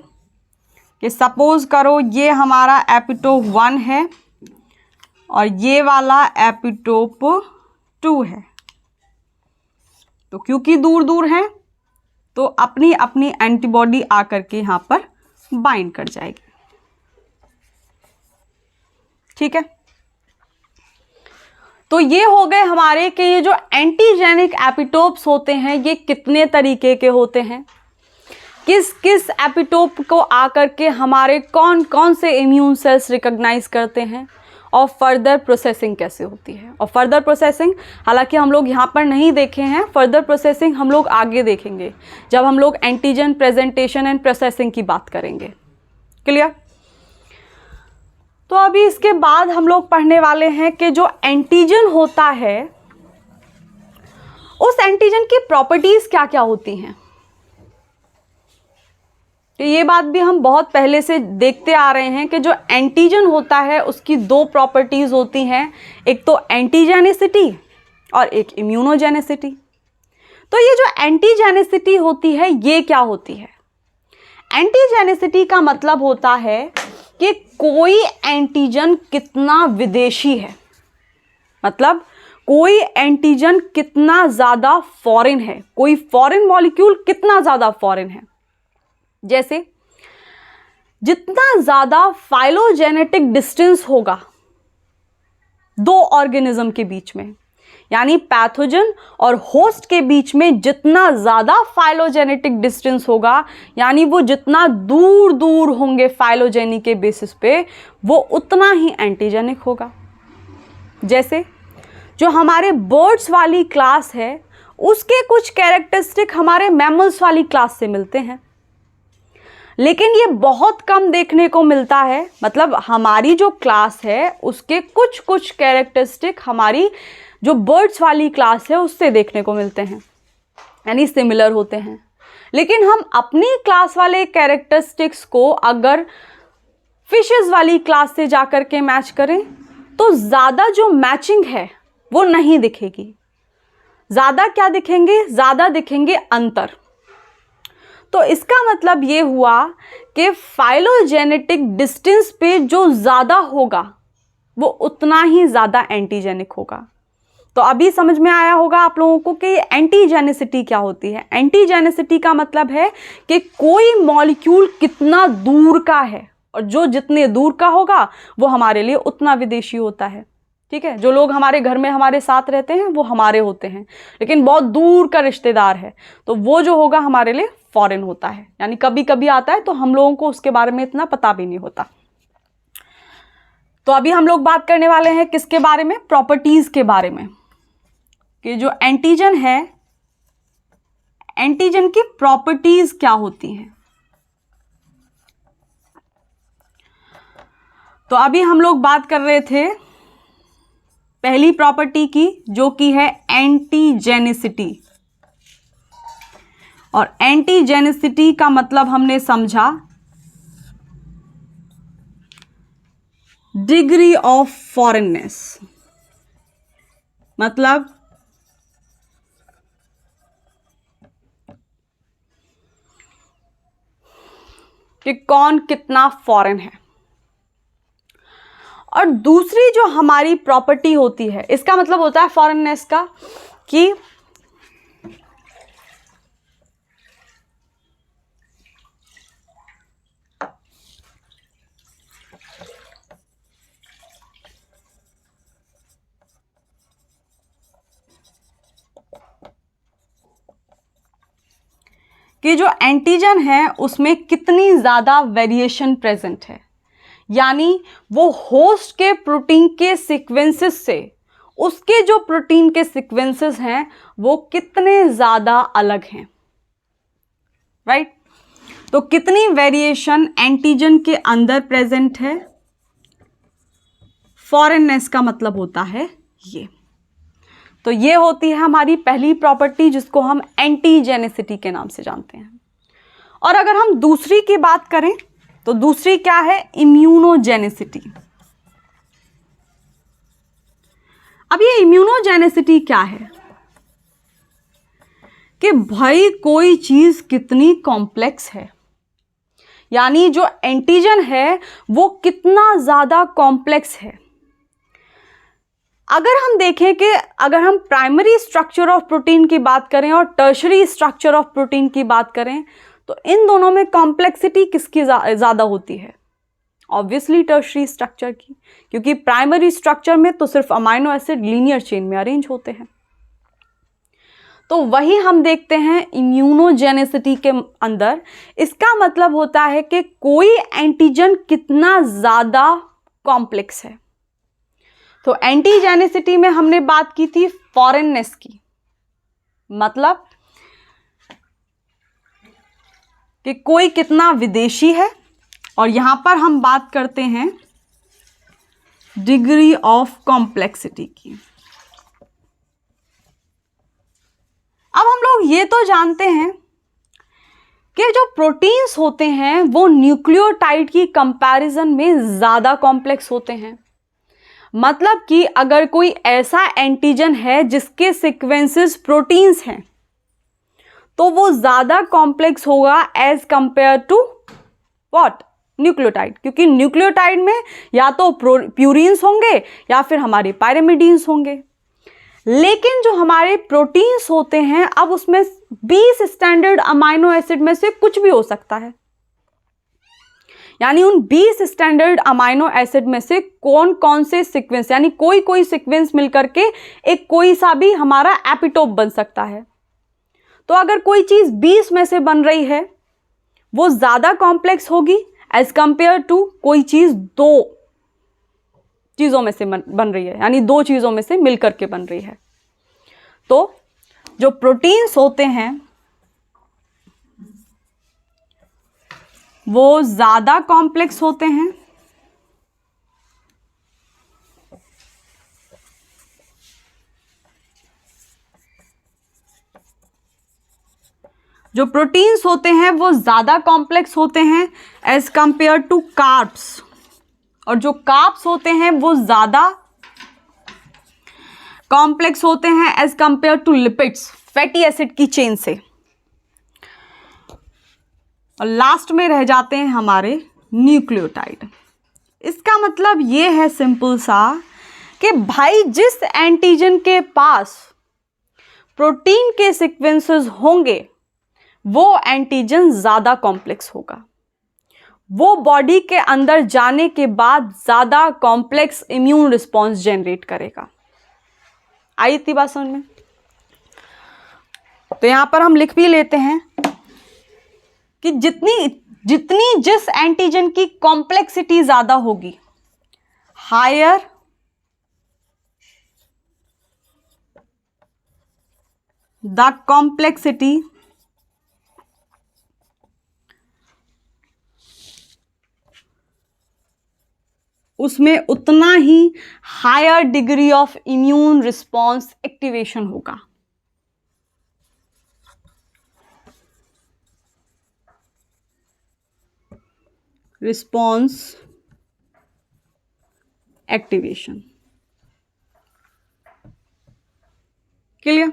कि सपोज करो ये हमारा एपिटोप 1 है और ये वाला एपिटोप 2 है, तो क्योंकि दूर दूर हैं तो अपनी अपनी एंटीबॉडी आकर के यहां पर बाइंड कर जाएगी। ठीक है, तो ये हो गए हमारे कि ये जो एंटीजेनिक एपिटोप्स होते हैं ये कितने तरीके के होते हैं, किस किस एपिटोप को आकर के हमारे कौन कौन से इम्यून सेल्स रिकॉग्नाइज करते हैं, और फर्दर प्रोसेसिंग कैसे होती है। और फर्दर प्रोसेसिंग हालांकि हम लोग यहाँ पर नहीं देखे हैं, फर्दर प्रोसेसिंग हम लोग आगे देखेंगे जब हम लोग एंटीजन प्रेजेंटेशन एंड प्रोसेसिंग की बात करेंगे। क्लियर? तो अभी इसके बाद हम लोग पढ़ने वाले हैं कि जो एंटीजन होता है उस एंटीजन की प्रॉपर्टीज क्या क्या होती हैं। तो ये बात भी हम बहुत पहले से देखते आ रहे हैं कि जो एंटीजन होता है उसकी 2 प्रॉपर्टीज होती हैं, एक तो एंटीजेनिसिटी और एक इम्यूनोजेनिसिटी। तो ये जो एंटीजेनिसिटी होती है ये क्या होती है? एंटीजेनिसिटी का मतलब होता है कि कोई एंटीजन कितना विदेशी है, मतलब कोई एंटीजन कितना ज़्यादा फॉरेन है, कोई फॉरेन मॉलिक्यूल कितना ज़्यादा फॉरेन है। जैसे जितना ज़्यादा फाइलोजेनेटिक डिस्टेंस होगा 2 ऑर्गेनिज्म के बीच में, यानी पैथोजन और होस्ट के बीच में जितना ज़्यादा फाइलोजेनेटिक डिस्टेंस होगा, यानी वो जितना दूर दूर होंगे फाइलोजेनी के बेसिस पे, वो उतना ही एंटीजेनिक होगा। जैसे जो हमारे बर्ड्स वाली क्लास है उसके कुछ कैरेक्टरिस्टिक हमारे मैमल्स वाली क्लास से मिलते हैं, लेकिन ये बहुत कम देखने को मिलता है। मतलब हमारी जो क्लास है उसके कुछ कुछ कैरेक्टरिस्टिक हमारी जो बर्ड्स वाली क्लास है उससे देखने को मिलते हैं, यानी सिमिलर होते हैं। लेकिन हम अपनी क्लास वाले कैरेक्टरिस्टिक्स को अगर फिशेस वाली क्लास से जाकर के मैच करें तो ज़्यादा जो मैचिंग है वो नहीं दिखेगी। ज़्यादा क्या दिखेंगे? ज़्यादा दिखेंगे अंतर। तो इसका मतलब ये हुआ कि फाइलोजेनेटिक डिस्टेंस पे जो ज़्यादा होगा वो उतना ही ज़्यादा एंटीजेनिक होगा। तो अभी समझ में आया होगा आप लोगों को कि एंटीजेनिसिटी क्या होती है। एंटीजेनिसिटी का मतलब है कि कोई मॉलिक्यूल कितना दूर का है और जो जितने दूर का होगा वो हमारे लिए उतना विदेशी होता है। ठीक है, जो लोग हमारे घर में हमारे साथ रहते हैं वो हमारे होते हैं, लेकिन बहुत दूर का रिश्तेदार है तो वो जो होगा हमारे लिए फॉरेन होता है, यानी कभी कभी आता है तो हम लोगों को उसके बारे में इतना पता भी नहीं होता। तो अभी हम लोग बात करने वाले हैं किसके बारे में? प्रॉपर्टीज के बारे में, कि जो एंटीजन है एंटीजन की प्रॉपर्टीज क्या होती हैं। तो अभी हम लोग बात कर रहे थे पहली प्रॉपर्टी की, जो कि है एंटीजेनिसिटी। और एंटीजेनिसिटी का मतलब हमने समझा डिग्री ऑफ फॉरेननेस, मतलब कि कौन कितना फॉरेन है। और दूसरी जो हमारी प्रॉपर्टी होती है, इसका मतलब होता है फॉरेननेस का कि जो एंटीजन है उसमें कितनी ज़्यादा वेरिएशन प्रेजेंट है, यानी वो होस्ट के प्रोटीन के सीक्वेंसेस से उसके जो प्रोटीन के सीक्वेंसेस हैं वो कितने ज़्यादा अलग हैं, राइट। तो कितनी वेरिएशन एंटीजन के अंदर प्रेजेंट है, फॉरेननेस का मतलब होता है ये। तो ये होती है हमारी पहली प्रॉपर्टी जिसको हम एंटीजेनिसिटी के नाम से जानते हैं। और अगर हम दूसरी की बात करें तो दूसरी क्या है, इम्यूनोजेनिसिटी। अब ये इम्यूनोजेनिसिटी क्या है कि भाई कोई चीज कितनी कॉम्प्लेक्स है, यानी जो एंटीजन है वो कितना ज्यादा कॉम्प्लेक्स है। अगर हम देखें कि अगर हम प्राइमरी स्ट्रक्चर ऑफ प्रोटीन की बात करें और टर्शरी स्ट्रक्चर ऑफ प्रोटीन की बात करें तो इन दोनों में कॉम्प्लेक्सिटी किसकी ज़्यादा होती है, ऑब्वियसली टर्शरी स्ट्रक्चर की, क्योंकि प्राइमरी स्ट्रक्चर में तो सिर्फ अमाइनो एसिड लीनियर चेन में अरेंज होते हैं। तो वही हम देखते हैं इम्यूनोजेनिसिटी के अंदर। इसका मतलब होता है कि कोई एंटीजन कितना ज़्यादा कॉम्प्लेक्स है। तो एंटीजेनिसिटी में हमने बात की थी फॉरेननेस की, मतलब कि कोई कितना विदेशी है, और यहां पर हम बात करते हैं डिग्री ऑफ कॉम्प्लेक्सिटी की। अब हम लोग ये तो जानते हैं कि जो प्रोटीन्स होते हैं वो न्यूक्लियोटाइड की कंपैरिजन में ज़्यादा कॉम्प्लेक्स होते हैं। मतलब कि अगर कोई ऐसा एंटीजन है जिसके सीक्वेंसेस प्रोटीन्स हैं तो वो ज़्यादा कॉम्प्लेक्स होगा as compare to what, nucleotide, क्योंकि न्यूक्लियोटाइड में या तो प्यूरिन्स होंगे या फिर हमारे पायरिमिडीन्स होंगे। लेकिन जो हमारे प्रोटीन्स होते हैं, अब उसमें 20 स्टैंडर्ड अमाइनो एसिड में से कुछ भी हो सकता है, यानी उन 20 स्टैंडर्ड अमाइनो एसिड में से कौन कौन से सीक्वेंस, यानी कोई कोई सीक्वेंस मिलकर के एक कोई सा भी हमारा एपिटोप बन सकता है। तो अगर कोई चीज 20 में से बन रही है वो ज्यादा कॉम्प्लेक्स होगी एज कंपेयर टू कोई चीज 2 चीजों में से बन रही है, यानी 2 चीजों में से मिलकर के बन रही है। तो जो प्रोटीन्स होते हैं वो ज्यादा कॉम्प्लेक्स होते हैं, जो प्रोटीन्स होते हैं वो ज्यादा कॉम्प्लेक्स होते हैं एज कंपेयर टू कार्ब्स, और जो कार्ब्स होते हैं वो ज्यादा कॉम्प्लेक्स होते हैं as compare to lipids, fatty acid की चेन से। और लास्ट में रह जाते हैं हमारे न्यूक्लियोटाइड। इसका मतलब ये है सिंपल सा कि भाई जिस एंटीजन के पास प्रोटीन के सीक्वेंसेस होंगे वो एंटीजन ज़्यादा कॉम्प्लेक्स होगा, वो बॉडी के अंदर जाने के बाद ज़्यादा कॉम्प्लेक्स इम्यून रिस्पॉन्स जनरेट करेगा। आई इतनी बात समझ में? तो यहां पर हम लिख भी लेते हैं कि जितनी जिस एंटीजन की कॉम्प्लेक्सिटी ज़्यादा होगी, हायर द कॉम्प्लेक्सिटी उसमें उतना ही higher degree of immune response activation होगा। Response activation. क्लियर?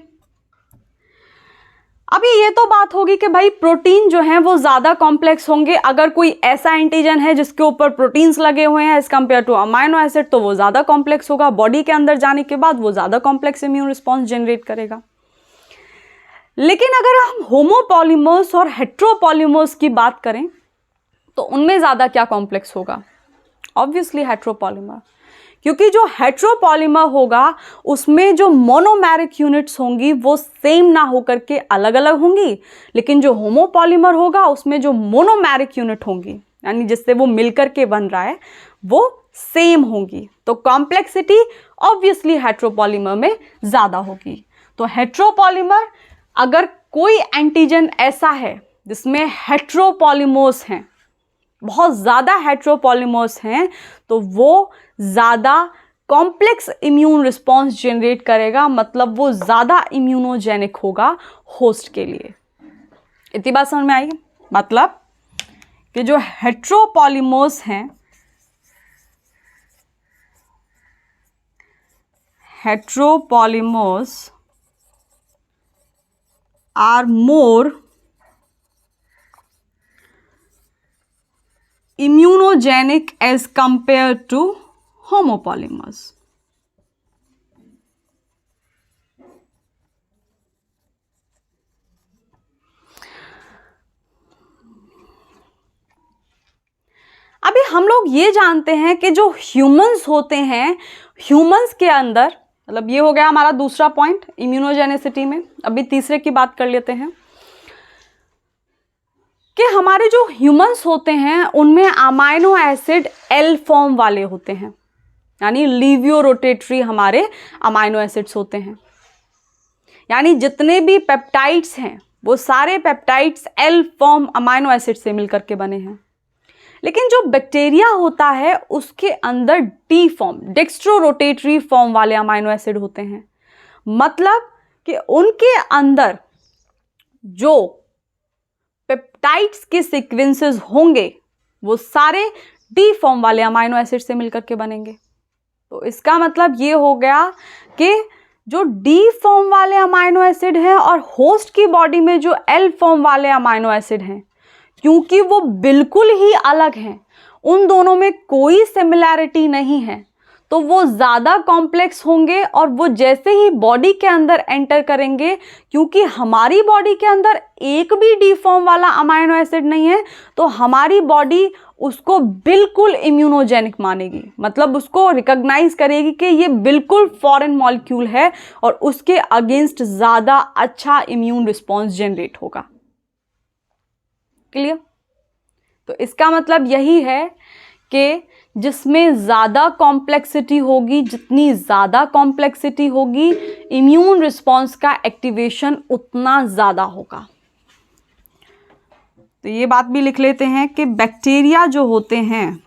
अभी ये तो बात होगी कि भाई प्रोटीन जो है वो ज़्यादा कॉम्प्लेक्स होंगे। अगर कोई ऐसा एंटीजन है जिसके ऊपर प्रोटीन्स लगे हुए हैं as compare to amino acid, तो वो ज़्यादा कॉम्प्लेक्स होगा। बॉडी के अंदर जाने के बाद वो ज़्यादा कॉम्प्लेक्स इम्यून रिस्पॉन्स जनरेट करेगा। लेकिन अगर हम होमोपॉलीमर्स और हेट्रोपॉलीमर्स की बात करें तो उनमें ज़्यादा क्या कॉम्प्लेक्स होगा? ऑब्वियसली हेट्रोपॉलीमर, क्योंकि जो हेट्रोपॉलीमर होगा उसमें जो मोनोमेरिक यूनिट्स होंगी वो सेम ना होकर के अलग अलग होंगी, लेकिन जो होमोपॉलीमर होगा उसमें जो मोनोमेरिक यूनिट होंगी यानी जिससे वो मिलकर के बन रहा है वो सेम होंगी। तो कॉम्प्लेक्सिटी ऑब्वियसली हेट्रोपॉलीमर में ज़्यादा होगी। तो हेट्रोपॉलीमर, अगर कोई एंटीजन ऐसा है जिसमें हेट्रोपॉलीमर्स हैं, बहुत ज़्यादा हेट्रोपॉलीमर्स हैं, तो वो ज़्यादा कॉम्प्लेक्स इम्यून रिस्पॉन्स जनरेट करेगा, मतलब वो ज़्यादा इम्यूनोजेनिक होगा होस्ट के लिए। इतनी बात समझ में आई? मतलब कि जो हेट्रोपॉलीमर्स हैं, heteropolymers are more immunogenic as compared to homopolymers. अभी हम लोग ये जानते हैं कि जो ह्यूमंस होते हैं, ह्यूमंस के अंदर, मतलब ये हो गया हमारा दूसरा पॉइंट इम्यूनोजेनेसिटी में। अभी तीसरे की बात कर लेते हैं कि हमारे जो ह्यूमंस होते हैं उनमें अमाइनो एसिड एल फॉर्म वाले होते हैं, यानी लिवियो रोटेटरी हमारे अमाइनो एसिड्स होते हैं। यानी जितने भी पेप्टाइड्स हैं वो सारे peptides L form amino acid से मिलकर के बने हैं। लेकिन जो बैक्टीरिया होता है उसके अंदर D form, dextro rotatory form वाले अमाइनो एसिड होते हैं। मतलब कि उनके अंदर जो पेप्टाइड्स के सीक्वेंसेस होंगे वो सारे डी फॉर्म वाले अमाइनो एसिड से मिलकर के बनेंगे। तो इसका मतलब ये हो गया कि जो डी फॉर्म वाले अमाइनो एसिड हैं और होस्ट की बॉडी में जो एल फॉर्म वाले अमाइनो एसिड हैं, क्योंकि वो बिल्कुल ही अलग हैं, उन दोनों में कोई सिमिलैरिटी नहीं है, तो वो ज़्यादा कॉम्प्लेक्स होंगे और वो जैसे ही बॉडी के अंदर एंटर करेंगे, क्योंकि हमारी बॉडी के अंदर एक भी डी फॉर्म वाला अमाइनो एसिड नहीं है, तो हमारी बॉडी उसको बिल्कुल इम्यूनोजेनिक मानेगी। मतलब उसको रिकॉग्नाइज करेगी कि ये बिल्कुल फॉरेन मॉलिक्यूल है और उसके अगेंस्ट ज़्यादा अच्छा इम्यून रिस्पॉन्स जनरेट होगा। क्लियर? तो इसका मतलब यही है कि जिसमें ज़्यादा कॉम्प्लेक्सिटी होगी, जितनी ज़्यादा कॉम्प्लेक्सिटी होगी, इम्यून रिस्पॉन्स का एक्टिवेशन उतना ज़्यादा होगा। तो ये बात भी लिख लेते हैं कि बैक्टीरिया जो होते हैं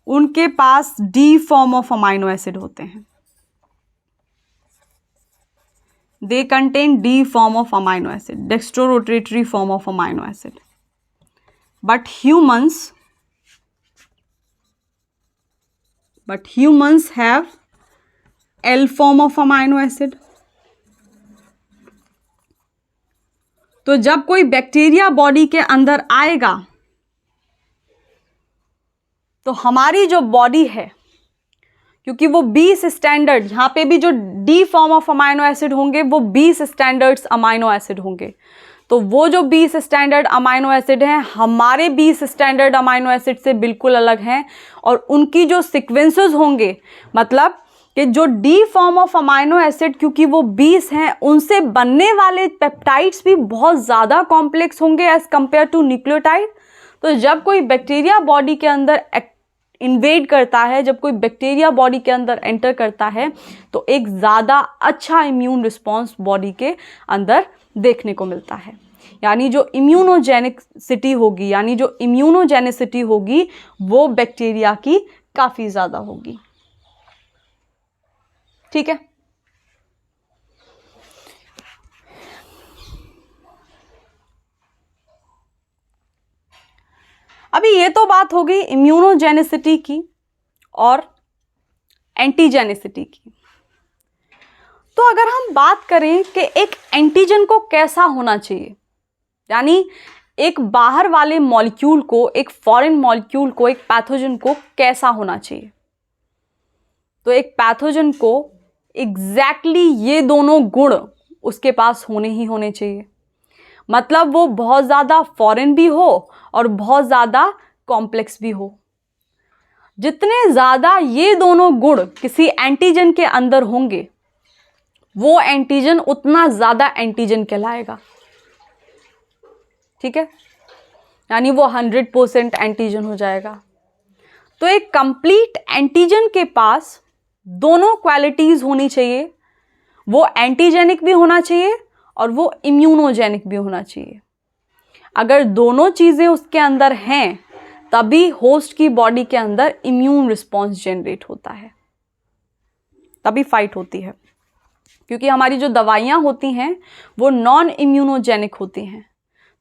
उनके पास D form of amino acid होते हैं। They contain D form of amino acid, dextrorotatory form of amino acid. But humans have L form of amino acid. तो जब कोई बैक्टीरिया बॉडी के अंदर आएगा तो हमारी जो बॉडी है, क्योंकि वो 20 स्टैंडर्ड, यहाँ पे भी जो D form of amino acid होंगे वो 20 स्टैंडर्ड्स अमाइनो एसिड होंगे, तो वो जो 20 स्टैंडर्ड अमाइनो एसिड हैं हमारे 20 स्टैंडर्ड अमाइनो एसिड से बिल्कुल अलग हैं, और उनकी जो सीक्वेंसेस होंगे, मतलब कि जो D form of amino acid क्योंकि वो 20 हैं, उनसे बनने वाले पेप्टाइड्स भी बहुत ज़्यादा कॉम्प्लेक्स होंगे एज कंपेयर टू न्यूक्लियोटाइड। तो जब कोई बैक्टीरिया बॉडी के अंदर इन्वेड करता है, जब कोई बैक्टीरिया बॉडी के अंदर एंटर करता है, तो एक ज़्यादा अच्छा इम्यून रिस्पॉन्स बॉडी के अंदर देखने को मिलता है। यानी जो इम्यूनोजेनिसिटी होगी, यानी जो इम्यूनोजेनिसिटी होगी वो बैक्टीरिया की काफ़ी ज़्यादा होगी। ठीक है? अभी ये तो बात हो गई इम्यूनोजेनिसिटी की और एंटीजेनिसिटी की। तो अगर हम बात करें कि एक एंटीजन को कैसा होना चाहिए, यानी एक बाहर वाले मॉलिक्यूल को, एक फॉरेन मॉलिक्यूल को, एक पैथोजन को कैसा होना चाहिए, तो एक पैथोजन को एग्जैक्टली ये दोनों गुण उसके पास होने ही होने चाहिए। मतलब वो बहुत ज़्यादा फॉरेन भी हो और बहुत ज़्यादा कॉम्प्लेक्स भी हो। जितने ज़्यादा ये दोनों गुण किसी एंटीजन के अंदर होंगे, वो एंटीजन उतना ज़्यादा एंटीजन कहलाएगा। ठीक है, यानी वो 100% एंटीजन हो जाएगा। तो एक कंप्लीट एंटीजन के पास दोनों क्वालिटीज़ होनी चाहिए। वो एंटीजेनिक भी होना चाहिए और वो इम्यूनोजेनिक भी होना चाहिए। अगर दोनों चीज़ें उसके अंदर हैं, तभी होस्ट की बॉडी के अंदर इम्यून रिस्पॉन्स जनरेट होता है, तभी फाइट होती है। क्योंकि हमारी जो दवाइयाँ होती हैं वो नॉन इम्यूनोजेनिक होती हैं,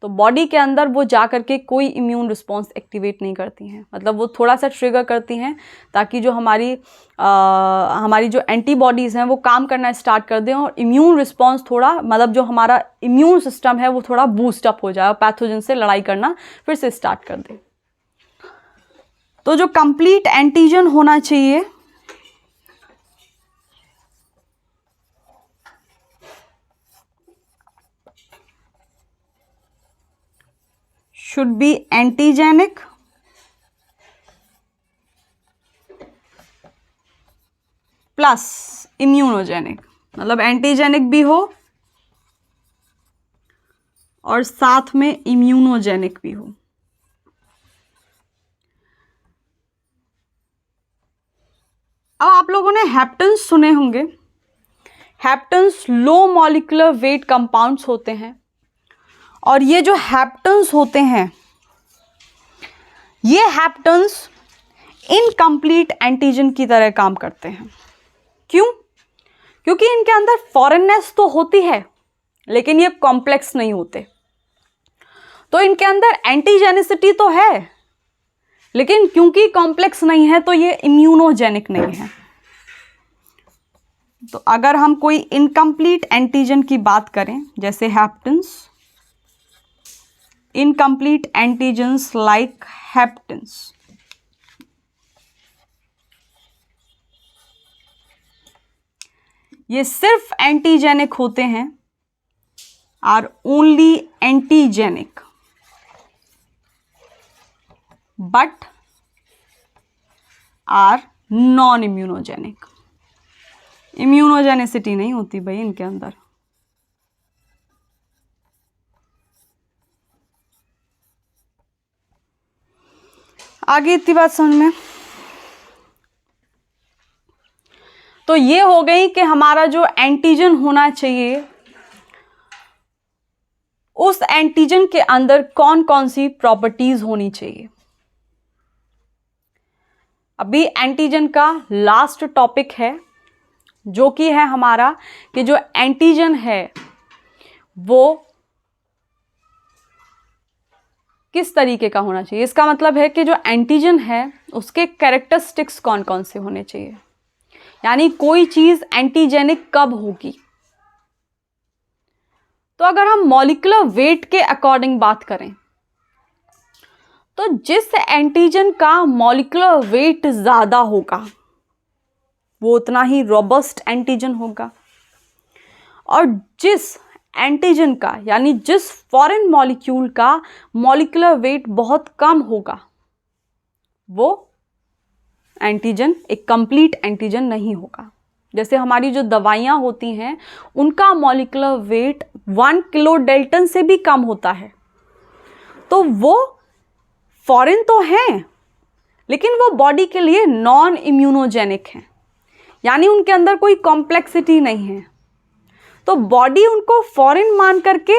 तो बॉडी के अंदर वो जा कर के कोई इम्यून रिस्पॉन्स एक्टिवेट नहीं करती हैं। मतलब वो थोड़ा सा ट्रिगर करती हैं ताकि जो हमारी जो एंटीबॉडीज़ हैं वो काम करना स्टार्ट कर दें और इम्यून रिस्पॉन्स थोड़ा, मतलब जो हमारा इम्यून सिस्टम है वो थोड़ा बूस्टअप हो जाए और पैथोजन से लड़ाई करना फिर से स्टार्ट कर दे। तो जो कंप्लीट एंटीजन होना चाहिए should be antigenic plus immunogenic. मतलब एंटीजेनिक भी हो और साथ में इम्यूनोजेनिक भी हो। अब आप लोगों ने हेप्टेन्स सुने होंगे। हेप्टेन्स लो मॉलिक्यूलर वेट कंपाउंड्स होते हैं और ये जो हेप्टेन्स होते हैं, ये हेप्टेन्स इनकम्प्लीट एंटीजन की तरह काम करते हैं। क्यों? क्योंकि इनके अंदर फॉरेननेस तो होती है लेकिन ये कॉम्प्लेक्स नहीं होते। तो इनके अंदर एंटीजेनिसिटी तो है लेकिन क्योंकि कॉम्प्लेक्स नहीं है तो ये इम्यूनोजेनिक नहीं है। तो अगर हम कोई इनकम्प्लीट एंटीजन की बात करें, जैसे haptens, incomplete antigens like haptens, ये सिर्फ एंटीजेनिक होते हैं, are only antigenic but are non immunogenic. Immunogenicity नहीं होती भाई इनके अंदर। आगे इतनी बात समझ में। तो ये हो गई कि हमारा जो एंटीजन होना चाहिए, उस एंटीजन के अंदर कौन कौन सी प्रॉपर्टीज होनी चाहिए। अभी एंटीजन का लास्ट टॉपिक है जो कि है हमारा कि जो एंटीजन है वो किस तरीके का होना चाहिए। इसका मतलब है कि जो एंटीजन है उसके कैरेक्टरिस्टिक्स कौन कौन से होने चाहिए, यानी कोई चीज एंटीजेनिक कब होगी। तो अगर हम मॉलिक्यूलर वेट के अकॉर्डिंग बात करें तो जिस एंटीजन का मॉलिक्यूलर वेट ज्यादा होगा वो उतना ही रोबस्ट एंटीजन होगा, और जिस एंटीजन का, यानी जिस फॉरेन मॉलिक्यूल का मॉलिक्यूलर वेट बहुत कम होगा, वो एंटीजन एक कंप्लीट एंटीजन नहीं होगा। जैसे हमारी जो दवाइयाँ होती हैं उनका मॉलिक्यूलर वेट 1 किलो डेल्टन से भी कम होता है, तो वो फॉरेन तो हैं लेकिन वो बॉडी के लिए नॉन इम्यूनोजेनिक हैं, यानी उनके अंदर कोई कॉम्प्लेक्सिटी नहीं है। तो बॉडी उनको फॉरेन मान करके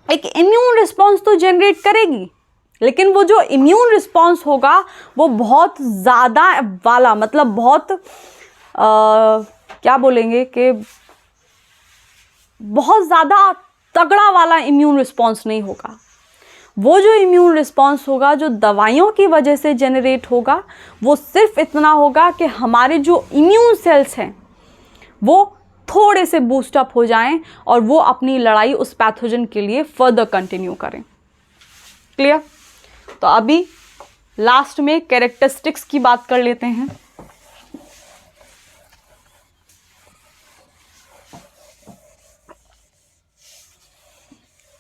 एक इम्यून रिस्पॉन्स तो जनरेट करेगी, लेकिन वो जो इम्यून रिस्पॉन्स होगा वो बहुत ज़्यादा वाला, मतलब बहुत क्या बोलेंगे कि बहुत ज़्यादा तगड़ा वाला इम्यून रिस्पॉन्स नहीं होगा। वो जो इम्यून रिस्पॉन्स होगा जो दवाइयों की वजह से जनरेट होगा, वो सिर्फ इतना होगा कि हमारे जो इम्यून सेल्स हैं वो थोड़े से बूस्टअप हो जाएं और वो अपनी लड़ाई उस पैथोजन के लिए फर्दर कंटिन्यू करें। क्लियर? तो अभी लास्ट में कैरेक्टरिस्टिक्स की बात कर लेते हैं।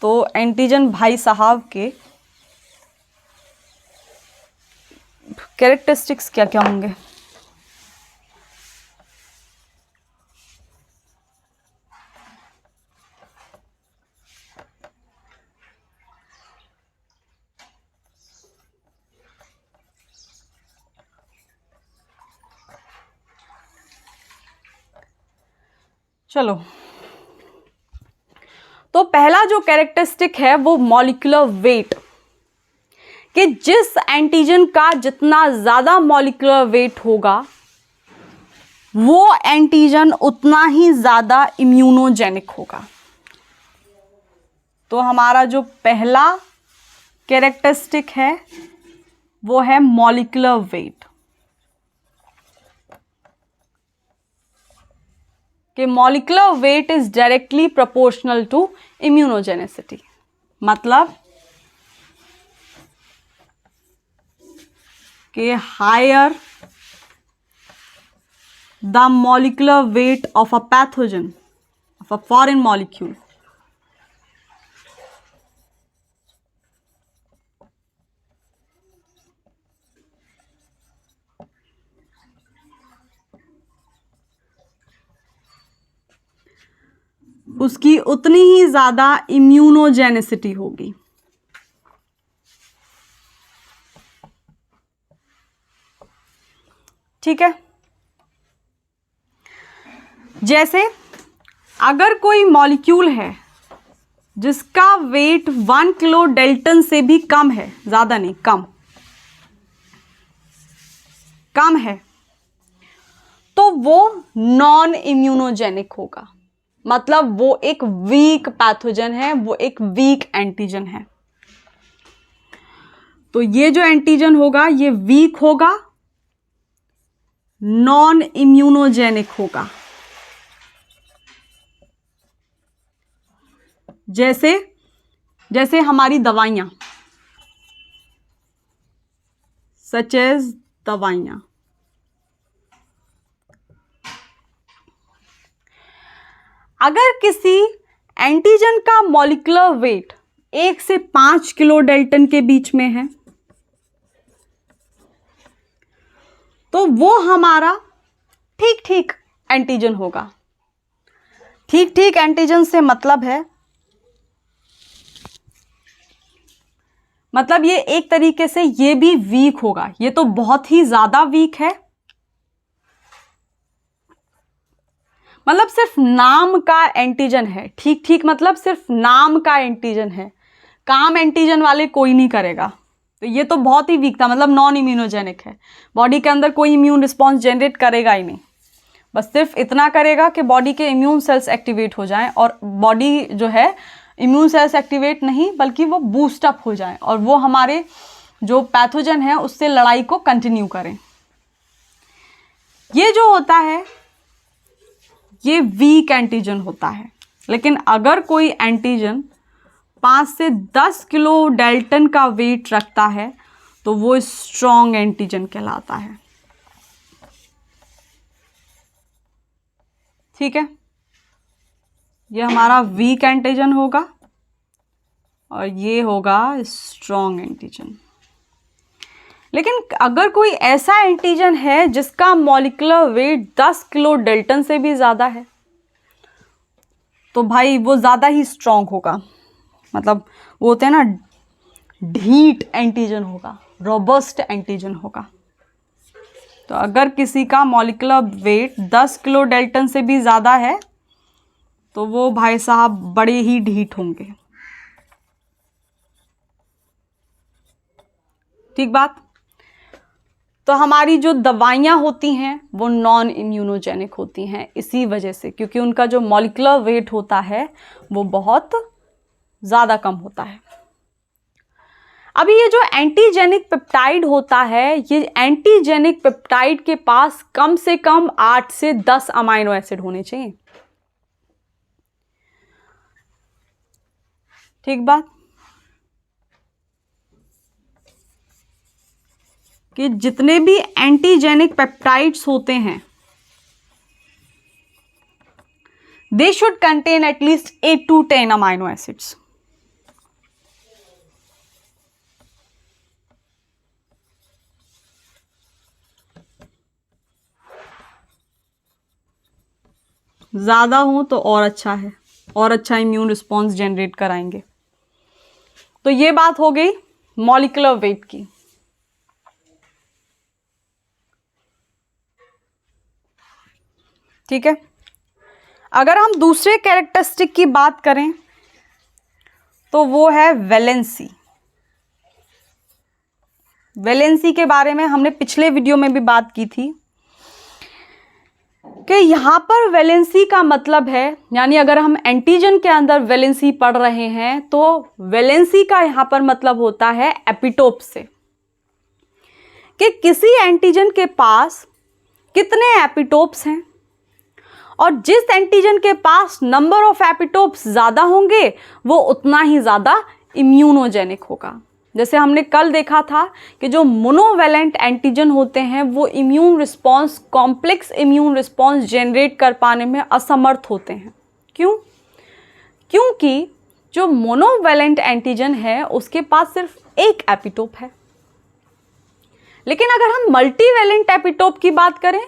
तो एंटीजन भाई साहब के कैरेक्टरिस्टिक्स क्या क्या होंगे? चलो, तो पहला जो कैरेक्टरिस्टिक है वो मॉलिक्यूलर वेट, कि जिस एंटीजन का जितना ज़्यादा मॉलिक्यूलर वेट होगा वो एंटीजन उतना ही ज़्यादा इम्यूनोजेनिक होगा। तो हमारा जो पहला कैरेक्टरिस्टिक है वो है मॉलिक्यूलर वेट, कि molecular weight is directly proportional to immunogenicity. मतलब कि higher the molecular weight of a pathogen, of a foreign molecule, उसकी उतनी ही ज़्यादा इम्यूनोजेनेसिटी होगी। ठीक है? जैसे अगर कोई मॉलिक्यूल है जिसका वेट 1 किलो डेल्टन से भी कम है, ज़्यादा नहीं, कम है, तो वो नॉन इम्यूनोजेनिक होगा। मतलब वो एक वीक पैथोजन है, वो एक वीक एंटीजन है। तो ये जो एंटीजन होगा ये वीक होगा, नॉन इम्यूनोजेनिक होगा। जैसे हमारी दवाइयां, सच एज दवाइयां, अगर किसी एंटीजन का मॉलिक्यूलर वेट 1 से 5 किलो डेल्टन के बीच में है तो वो हमारा ठीक ठीक एंटीजन होगा। ठीक ठीक एंटीजन से मतलब है, मतलब ये एक तरीके से ये भी वीक होगा, ये तो बहुत ही ज्यादा वीक है, मतलब सिर्फ नाम का एंटीजन है। ठीक ठीक मतलब सिर्फ नाम का एंटीजन है, काम एंटीजन वाले कोई नहीं करेगा। तो ये तो बहुत ही वीक था, मतलब नॉन इम्यूनोजेनिक है, बॉडी के अंदर कोई इम्यून रिस्पॉन्स जनरेट करेगा ही नहीं, बस सिर्फ इतना करेगा कि बॉडी के इम्यून सेल्स एक्टिवेट हो जाएं और बॉडी जो है इम्यून सेल्स एक्टिवेट नहीं बल्कि वो बूस्टअप हो जाएं और वो हमारे जो पैथोजन है उससे लड़ाई को कंटिन्यू करें। ये जो होता है ये वीक एंटीजन होता है। लेकिन अगर कोई एंटीजन 5 से 10 किलो डेल्टन का वेट रखता है तो वो स्ट्रॉन्ग एंटीजन कहलाता है। ठीक है, ये हमारा वीक एंटीजन होगा और ये होगा स्ट्रॉन्ग एंटीजन। लेकिन अगर कोई ऐसा एंटीजन है जिसका मॉलिक्यूलर वेट 10 किलो डेल्टन से भी ज़्यादा है तो भाई वो ज़्यादा ही स्ट्रॉन्ग होगा, मतलब वो होते हैं ना ढीठ एंटीजन होगा, रोबस्ट एंटीजन होगा। तो अगर किसी का मॉलिक्यूलर वेट 10 किलो डेल्टन से भी ज़्यादा है तो वो भाई साहब बड़े ही ढीठ होंगे। ठीक बात। तो हमारी जो दवाइयाँ होती हैं वो नॉन इम्यूनोजेनिक होती हैं इसी वजह से, क्योंकि उनका जो मॉलिक्यूलर वेट होता है वो बहुत ज़्यादा कम होता है। अभी ये जो एंटीजेनिक पेप्टाइड होता है, ये एंटीजेनिक पेप्टाइड के पास कम से कम 8 से 10 अमाइनो एसिड होने चाहिए। ठीक बात, कि जितने भी एंटीजेनिक पेप्टाइड्स होते हैं they should contain at least 8 to 10 amino acids. ज़्यादा हो तो और अच्छा है, और अच्छा इम्यून रिस्पॉन्स जनरेट कराएंगे। तो ये बात हो गई मॉलिक्यूलर वेट की। ठीक है, अगर हम दूसरे कैरेक्टरिस्टिक की बात करें तो वो है वैलेंसी। वैलेंसी के बारे में हमने पिछले वीडियो में भी बात की थी कि यहाँ पर वैलेंसी का मतलब है, यानी अगर हम एंटीजन के अंदर वैलेंसी पढ़ रहे हैं तो वैलेंसी का यहाँ पर मतलब होता है एपिटोप से, कि किसी एंटीजन के पास कितने एपिटोप्स हैं, और जिस एंटीजन के पास नंबर ऑफ एपिटोप्स ज़्यादा होंगे वो उतना ही ज़्यादा इम्यूनोजेनिक होगा। जैसे हमने कल देखा था कि जो मोनोवैलेंट एंटीजन होते हैं वो immune response, complex immune response generate कर पाने में असमर्थ होते हैं। क्यों? क्योंकि जो मोनोवैलेंट एंटीजन है उसके पास सिर्फ एक एपिटोप है। लेकिन अगर हम मल्टीवैलेंट एपिटोप की बात करें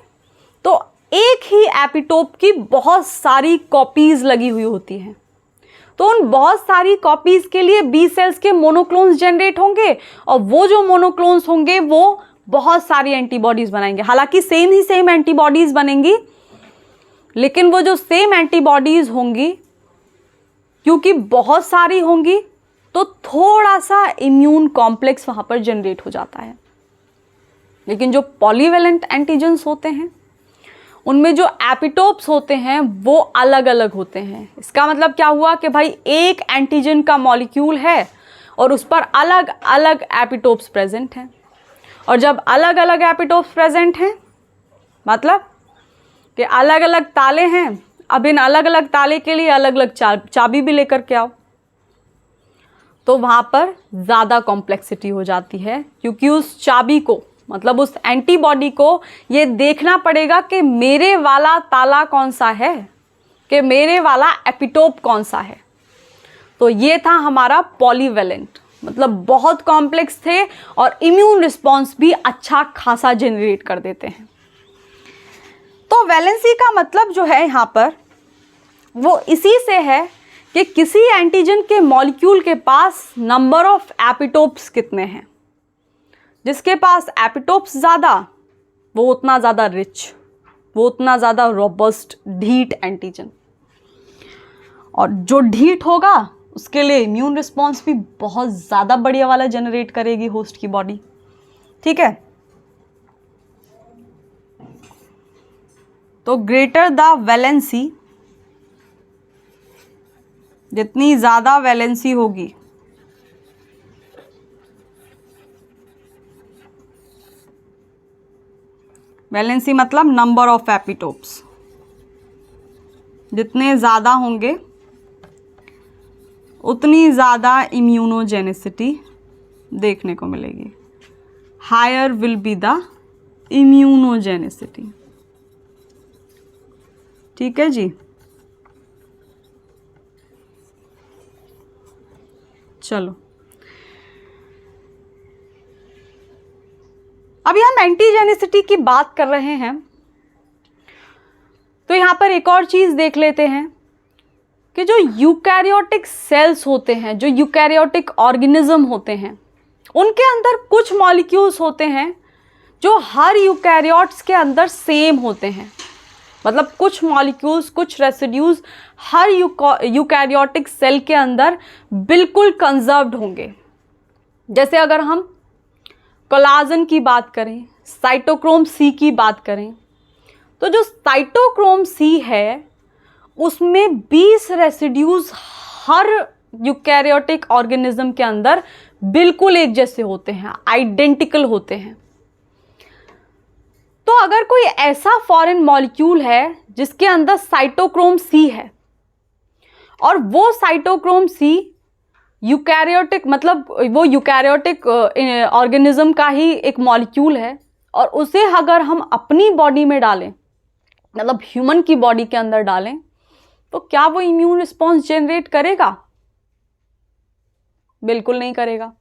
तो एक ही एपिटोप की बहुत सारी कॉपीज लगी हुई होती हैं। तो उन बहुत सारी कॉपीज के लिए बी सेल्स के मोनोक्लोन्स जनरेट होंगे, और वो जो मोनोक्लोन्स होंगे वो बहुत सारी एंटीबॉडीज बनाएंगे। हालांकि सेम एंटीबॉडीज बनेंगी, लेकिन वो जो सेम एंटीबॉडीज होंगी क्योंकि बहुत सारी होंगी तो थोड़ा सा इम्यून कॉम्प्लेक्स वहां पर जनरेट हो जाता है। लेकिन जो पॉलीवैलेंट एंटीजन्स होते हैं उनमें जो एपिटोप्स होते हैं वो अलग अलग होते हैं। इसका मतलब क्या हुआ कि भाई एक एंटीजन का मॉलिक्यूल है और उस पर अलग अलग एपिटोप्स प्रेजेंट हैं, और जब अलग अलग एपिटोप्स प्रेजेंट हैं मतलब कि अलग अलग ताले हैं, अब इन अलग अलग ताले के लिए अलग अलग चाबी भी लेकर के आओ, तो वहाँ पर ज़्यादा कॉम्प्लेक्सिटी हो जाती है, क्योंकि उस चाबी को मतलब उस एंटीबॉडी को ये देखना पड़ेगा कि मेरे वाला ताला कौन सा है, कि मेरे वाला एपिटोप कौन सा है। तो ये था हमारा पॉलीवैलेंट, मतलब बहुत कॉम्प्लेक्स थे और इम्यून रिस्पॉन्स भी अच्छा खासा जनरेट कर देते हैं। तो वैलेंसी का मतलब जो है यहाँ पर वो इसी से है कि किसी एंटीजन के मॉलिक्यूल के पास नंबर ऑफ एपिटोप्स कितने हैं। जिसके पास एपिटोप्स ज़्यादा वो उतना ज़्यादा रिच, वो उतना ज़्यादा रोबस्ट ढीठ एंटीजन, और जो ढीठ होगा उसके लिए इम्यून रिस्पॉन्स भी बहुत ज़्यादा बढ़िया वाला जनरेट करेगी होस्ट की बॉडी। ठीक है, तो ग्रेटर द वैलेंसी, जितनी ज़्यादा वैलेंसी होगी वैलेंसी मतलब नंबर ऑफ एपिटोप्स, जितने ज़्यादा होंगे उतनी ज़्यादा इम्यूनोजेनिसिटी देखने को मिलेगी। Higher will be the immunogenicity. ठीक है जी, चलो अभी हम एंटीजेनिसिटी की बात कर रहे हैं तो यहाँ पर एक और चीज़ देख लेते हैं कि जो यूकैरियोटिक सेल्स होते हैं, जो यूकैरियोटिक ऑर्गेनिज्म होते हैं, उनके अंदर कुछ मॉलिक्यूल्स होते हैं जो हर यूकैरियोट्स के अंदर सेम होते हैं। मतलब कुछ मॉलिक्यूल्स, कुछ रेसिड्यूज हर यूकैरियोटिक सेल के अंदर बिल्कुल कंजर्व्ड होंगे। जैसे अगर हम कोलाजन की बात करें, साइटोक्रोम सी की बात करें, तो जो साइटोक्रोम सी है उसमें 20 रेसिड्यूज हर यूकैरियोटिक ऑर्गेनिज्म के अंदर बिल्कुल एक जैसे होते हैं, आइडेंटिकल होते हैं। तो अगर कोई ऐसा फॉरेन मॉलिक्यूल है जिसके अंदर साइटोक्रोम सी है और वो साइटोक्रोम सी यूकैरियोटिक, मतलब वो यूकैरियोटिक ऑर्गेनिज्म का ही एक मॉलिक्यूल है, और उसे अगर हम अपनी बॉडी में डालें, मतलब ह्यूमन की बॉडी के अंदर डालें, तो क्या वो इम्यून रिस्पॉन्स जनरेट करेगा? बिल्कुल नहीं करेगा।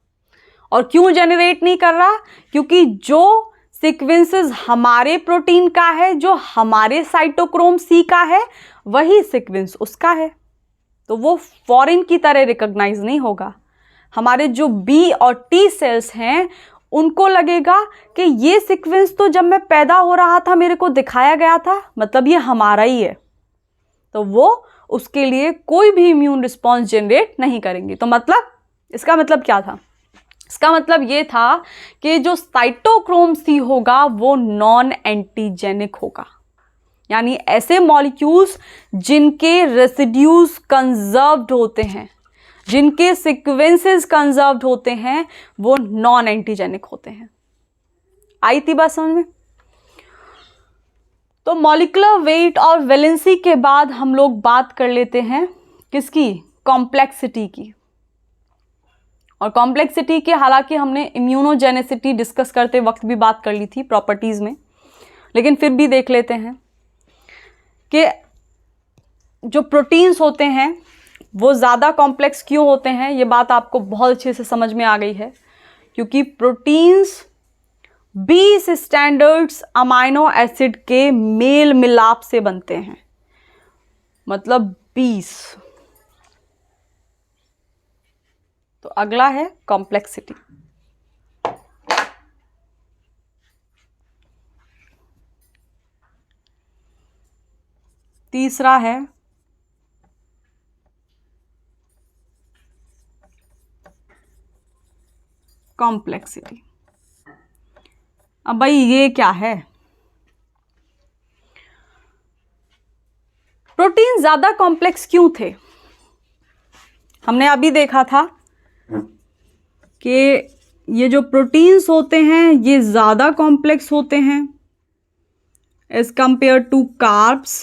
और क्यों जनरेट नहीं कर रहा? क्योंकि जो सीक्वेंसेस हमारे प्रोटीन का है, जो हमारे साइटोक्रोम सी का है, वही सीक्वेंस उसका है, तो वो फॉरेन की तरह रिकॉग्नाइज नहीं होगा। हमारे जो बी और टी सेल्स हैं उनको लगेगा कि ये सीक्वेंस तो जब मैं पैदा हो रहा था मेरे को दिखाया गया था, मतलब ये हमारा ही है, तो वो उसके लिए कोई भी इम्यून रिस्पॉन्स जनरेट नहीं करेंगे। तो मतलब इसका मतलब क्या था? इसका मतलब ये था कि जो साइटोक्रोम सी होगा वो नॉन एंटीजेनिक होगा, यानी ऐसे मॉलिक्यूल्स जिनके रेसिड्यूज कंजर्व्ड होते हैं, जिनके सीक्वेंसेस कंजर्व्ड होते हैं, वो नॉन एंटीजेनिक होते हैं। आई थी बात समझ में? तो मॉलिक्यूलर वेट और वैलेंसी के बाद हम लोग बात कर लेते हैं किसकी? कॉम्प्लेक्सिटी की। और कॉम्प्लेक्सिटी के हालांकि हमने इम्यूनोजेनेसिटी डिस्कस करते वक्त भी बात कर ली थी प्रॉपर्टीज़ में, लेकिन फिर भी देख लेते हैं कि जो प्रोटीन्स होते हैं वो ज़्यादा कॉम्प्लेक्स क्यों होते हैं। ये बात आपको बहुत अच्छे से समझ में आ गई है, क्योंकि प्रोटीन्स 20 स्टैंडर्ड्स अमाइनो एसिड के मेल मिलाप से बनते हैं, मतलब 20। तो अगला है कॉम्प्लेक्सिटी। तीसरा है कॉम्प्लेक्सिटी। अब भाई ये क्या है? प्रोटीन ज्यादा कॉम्प्लेक्स क्यों थे? हमने अभी देखा था कि ये जो प्रोटीन्स होते हैं ये ज़्यादा कॉम्प्लेक्स होते हैं as compare to carbs.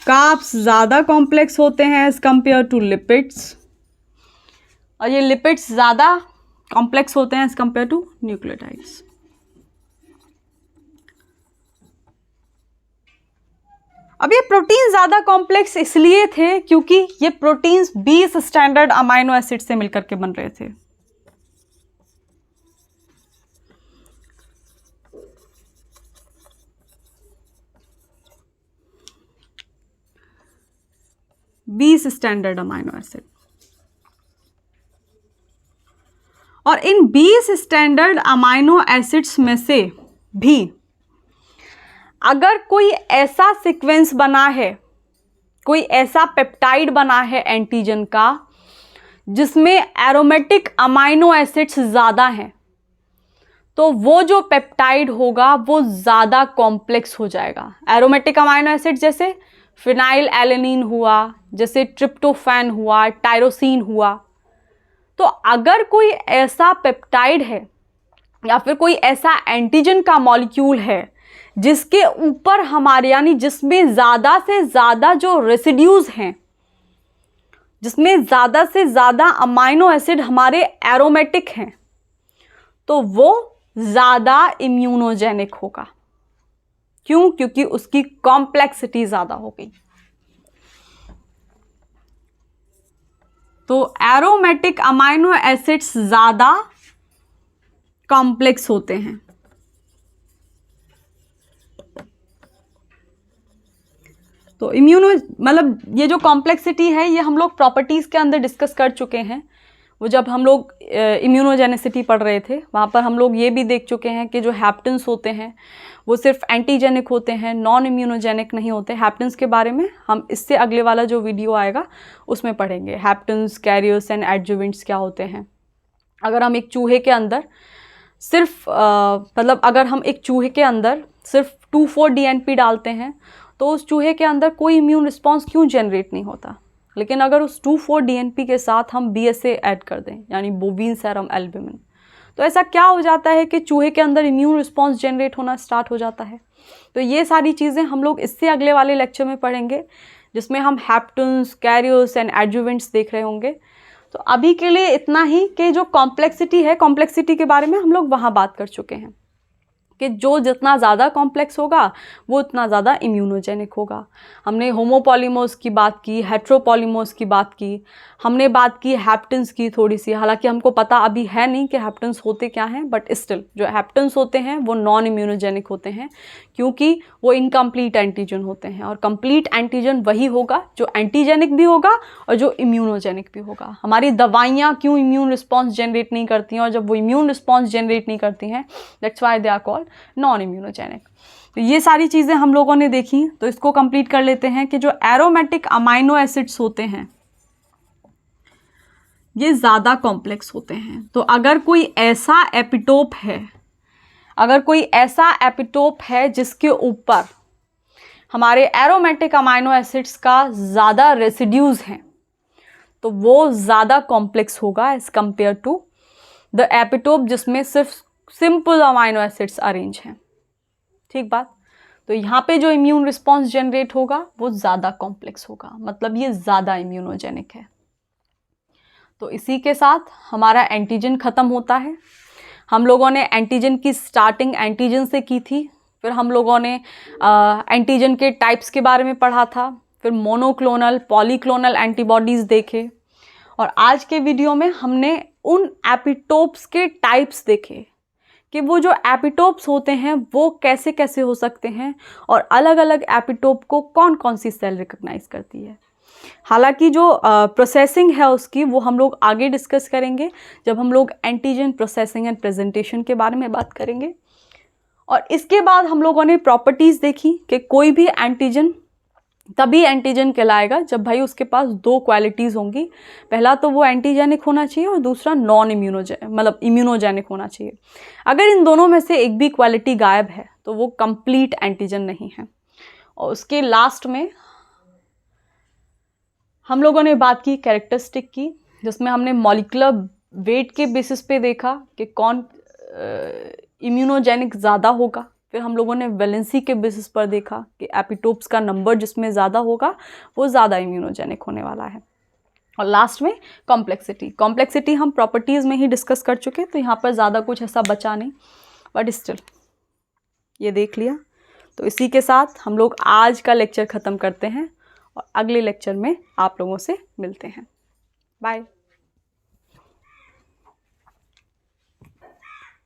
Carbs ज़्यादा कॉम्प्लेक्स होते हैं एज कंपेयर टू लिपिड्स, और ये लिपिड्स ज़्यादा कॉम्प्लेक्स होते हैं एज कंपेयर टू न्यूक्लियोटाइड्स। अब ये प्रोटीन ज़्यादा कॉम्प्लेक्स इसलिए थे क्योंकि ये प्रोटीन्स 20 स्टैंडर्ड अमाइनो एसिड से मिलकर के बन रहे थे। बीस स्टैंडर्ड अमाइनो एसिड, और इन 20 स्टैंडर्ड अमाइनो एसिड्स में से भी अगर कोई ऐसा सीक्वेंस बना है, कोई ऐसा पेप्टाइड बना है एंटीजन का जिसमें एरोमेटिक अमाइनो एसिड्स ज़्यादा हैं, तो वो जो पेप्टाइड होगा वो ज़्यादा कॉम्प्लेक्स हो जाएगा। एरोमेटिक अमाइनो एसिड जैसे फिनाइल एलेनिन हुआ, जैसे ट्रिप्टोफैन हुआ, टायरोसिन हुआ। तो अगर कोई ऐसा पेप्टाइड है या फिर कोई ऐसा एंटीजन का मॉलिक्यूल है जिसके ऊपर हमारे, यानी जिसमें ज़्यादा से ज़्यादा जो रेसिड्यूज़ हैं, जिसमें ज़्यादा से ज़्यादा अमाइनो एसिड हमारे एरोमेटिक हैं, तो वो ज़्यादा इम्यूनोजेनिक होगा। क्यों? क्योंकि उसकी कॉम्प्लेक्सिटी ज़्यादा हो गई। तो एरोमेटिक अमाइनो एसिड्स ज़्यादा कॉम्प्लेक्स होते हैं। तो इम्यूनो मतलब ये जो कॉम्प्लेक्सिटी है ये हम लोग प्रॉपर्टीज़ के अंदर डिस्कस कर चुके हैं। वो जब हम लोग इम्यूनोजेनेसिटी पढ़ रहे थे वहाँ पर हम लोग ये भी देख चुके हैं कि जो हैप्टेंस होते हैं वो सिर्फ एंटीजेनिक होते हैं, नॉन इम्यूनोजेनिक नहीं होते। हैप्टेंस के बारे में हम इससे अगले वाला जो वीडियो आएगा उसमें पढ़ेंगे। हैप्टेंस, कैरियर्स एंड एडजुवेंट्स क्या होते हैं। अगर हम एक चूहे के अंदर सिर्फ मतलब अगर हम एक चूहे के अंदर सिर्फ 2,4-DNP डालते हैं तो उस चूहे के अंदर कोई इम्यून रिस्पॉन्स क्यों जनरेट नहीं होता। लेकिन अगर उस 2,4-DNP के साथ हम BSA ऐड कर दें, यानी बोविन सेरम एल्ब्यूमिन, तो ऐसा क्या हो जाता है कि चूहे के अंदर इम्यून रिस्पॉन्स जनरेट होना स्टार्ट हो जाता है। तो ये सारी चीज़ें हम लोग इससे अगले वाले लेक्चर में पढ़ेंगे, जिसमें हम हैप्टन्स, कैरियर्स एंड एडजुवेंट्स देख रहे होंगे। तो अभी के लिए इतना ही कि जो कॉम्प्लेक्सिटी है, कॉम्प्लेक्सिटी के बारे में हम लोग वहाँ बात कर चुके हैं कि जो जितना ज़्यादा कॉम्प्लेक्स होगा वो उतना ज़्यादा इम्यूनोजेनिक होगा। हमने होमोपॉलीमर्स की बात की, हेट्रोपॉलीमर्स की बात की, हमने बात की हैप्टन्स की थोड़ी सी। हालांकि हमको पता अभी है नहीं कि हैप्टन्स होते क्या हैं, बट स्टिल जो हैप्टन्स होते हैं वो नॉन इम्यूनोजेनिक होते हैं, क्योंकि वो इनकम्प्लीट एंटीजन होते हैं। और कंप्लीट एंटीजन वही होगा जो एंटीजेनिक भी होगा और जो इम्यूनोजेनिक भी होगा। हमारी दवाइयाँ क्यों इम्यून रिस्पॉन्स जनरेट नहीं करती हैं, और जब वो इम्यून रिस्पॉन्स जनरेट नहीं करती हैं, that's why they are called non immunogenic. तो ये सारी चीज़ें हम लोगों ने देखी। तो इसको कंप्लीट कर लेते हैं कि जो एरोमेटिक अमाइनो एसिड्स होते हैं ये ज़्यादा कॉम्प्लेक्स होते हैं। तो अगर कोई ऐसा एपिटोप है जिसके ऊपर हमारे एरोमेटिक अमाइनो एसिड्स का ज़्यादा रेसिड्यूज़ हैं, तो वो ज़्यादा कॉम्प्लेक्स होगा as compare to the epitope जिसमें सिर्फ सिंपल अमाइनो एसिड्स अरेंज हैं। ठीक बात। तो यहाँ पे जो इम्यून रिस्पॉन्स जनरेट होगा वो ज़्यादा कॉम्प्लेक्स होगा, मतलब ये ज़्यादा इम्यूनोजेनिक है। तो इसी के साथ हमारा एंटीजन ख़त्म होता है। हम लोगों ने एंटीजन की स्टार्टिंग एंटीजन से की थी, फिर हम लोगों ने एंटीजन के टाइप्स के बारे में पढ़ा था, फिर मोनोक्लोनल, पॉलीक्लोनल एंटीबॉडीज़ देखे, और आज के वीडियो में हमने उन एपिटोप्स के टाइप्स देखे कि वो जो एपिटोप्स होते हैं वो कैसे कैसे हो सकते हैं, और अलग अलग एपिटोप को कौन कौन सी सेल रिकॉग्नाइज करती है। हालांकि जो प्रोसेसिंग है उसकी वो हम लोग आगे डिस्कस करेंगे जब हम लोग एंटीजन प्रोसेसिंग एंड प्रेजेंटेशन के बारे में बात करेंगे। और इसके बाद हम लोगों ने प्रॉपर्टीज़ देखी कि कोई भी एंटीजन तभी एंटीजन कहलाएगा जब भाई उसके पास दो क्वालिटीज़ होंगी। पहला तो वो एंटीजेनिक होना चाहिए और दूसरा नॉन मतलब इम्यूनोजेनिक होना चाहिए। अगर इन दोनों में से एक भी क्वालिटी गायब है तो वो कंप्लीट एंटीजन नहीं है। और उसके लास्ट में हम लोगों ने बात की कैरेक्टरिस्टिक की, जिसमें हमने मॉलिक्यूलर वेट के बेसिस पे देखा कि कौन इम्यूनोजेनिक ज़्यादा होगा। फिर हम लोगों ने वैलेंसी के बेसिस पर देखा कि एपिटोप्स का नंबर जिसमें ज़्यादा होगा वो ज़्यादा इम्यूनोजेनिक होने वाला है। और लास्ट में कॉम्प्लेक्सिटी हम प्रॉपर्टीज़ में ही डिस्कस कर चुके, तो यहाँ पर ज़्यादा कुछ ऐसा बचा नहीं, बट स्टिल ये देख लिया। तो इसी के साथ हम लोग आज का लेक्चर ख़त्म करते हैं और अगले लेक्चर में आप लोगों से मिलते हैं। बाय।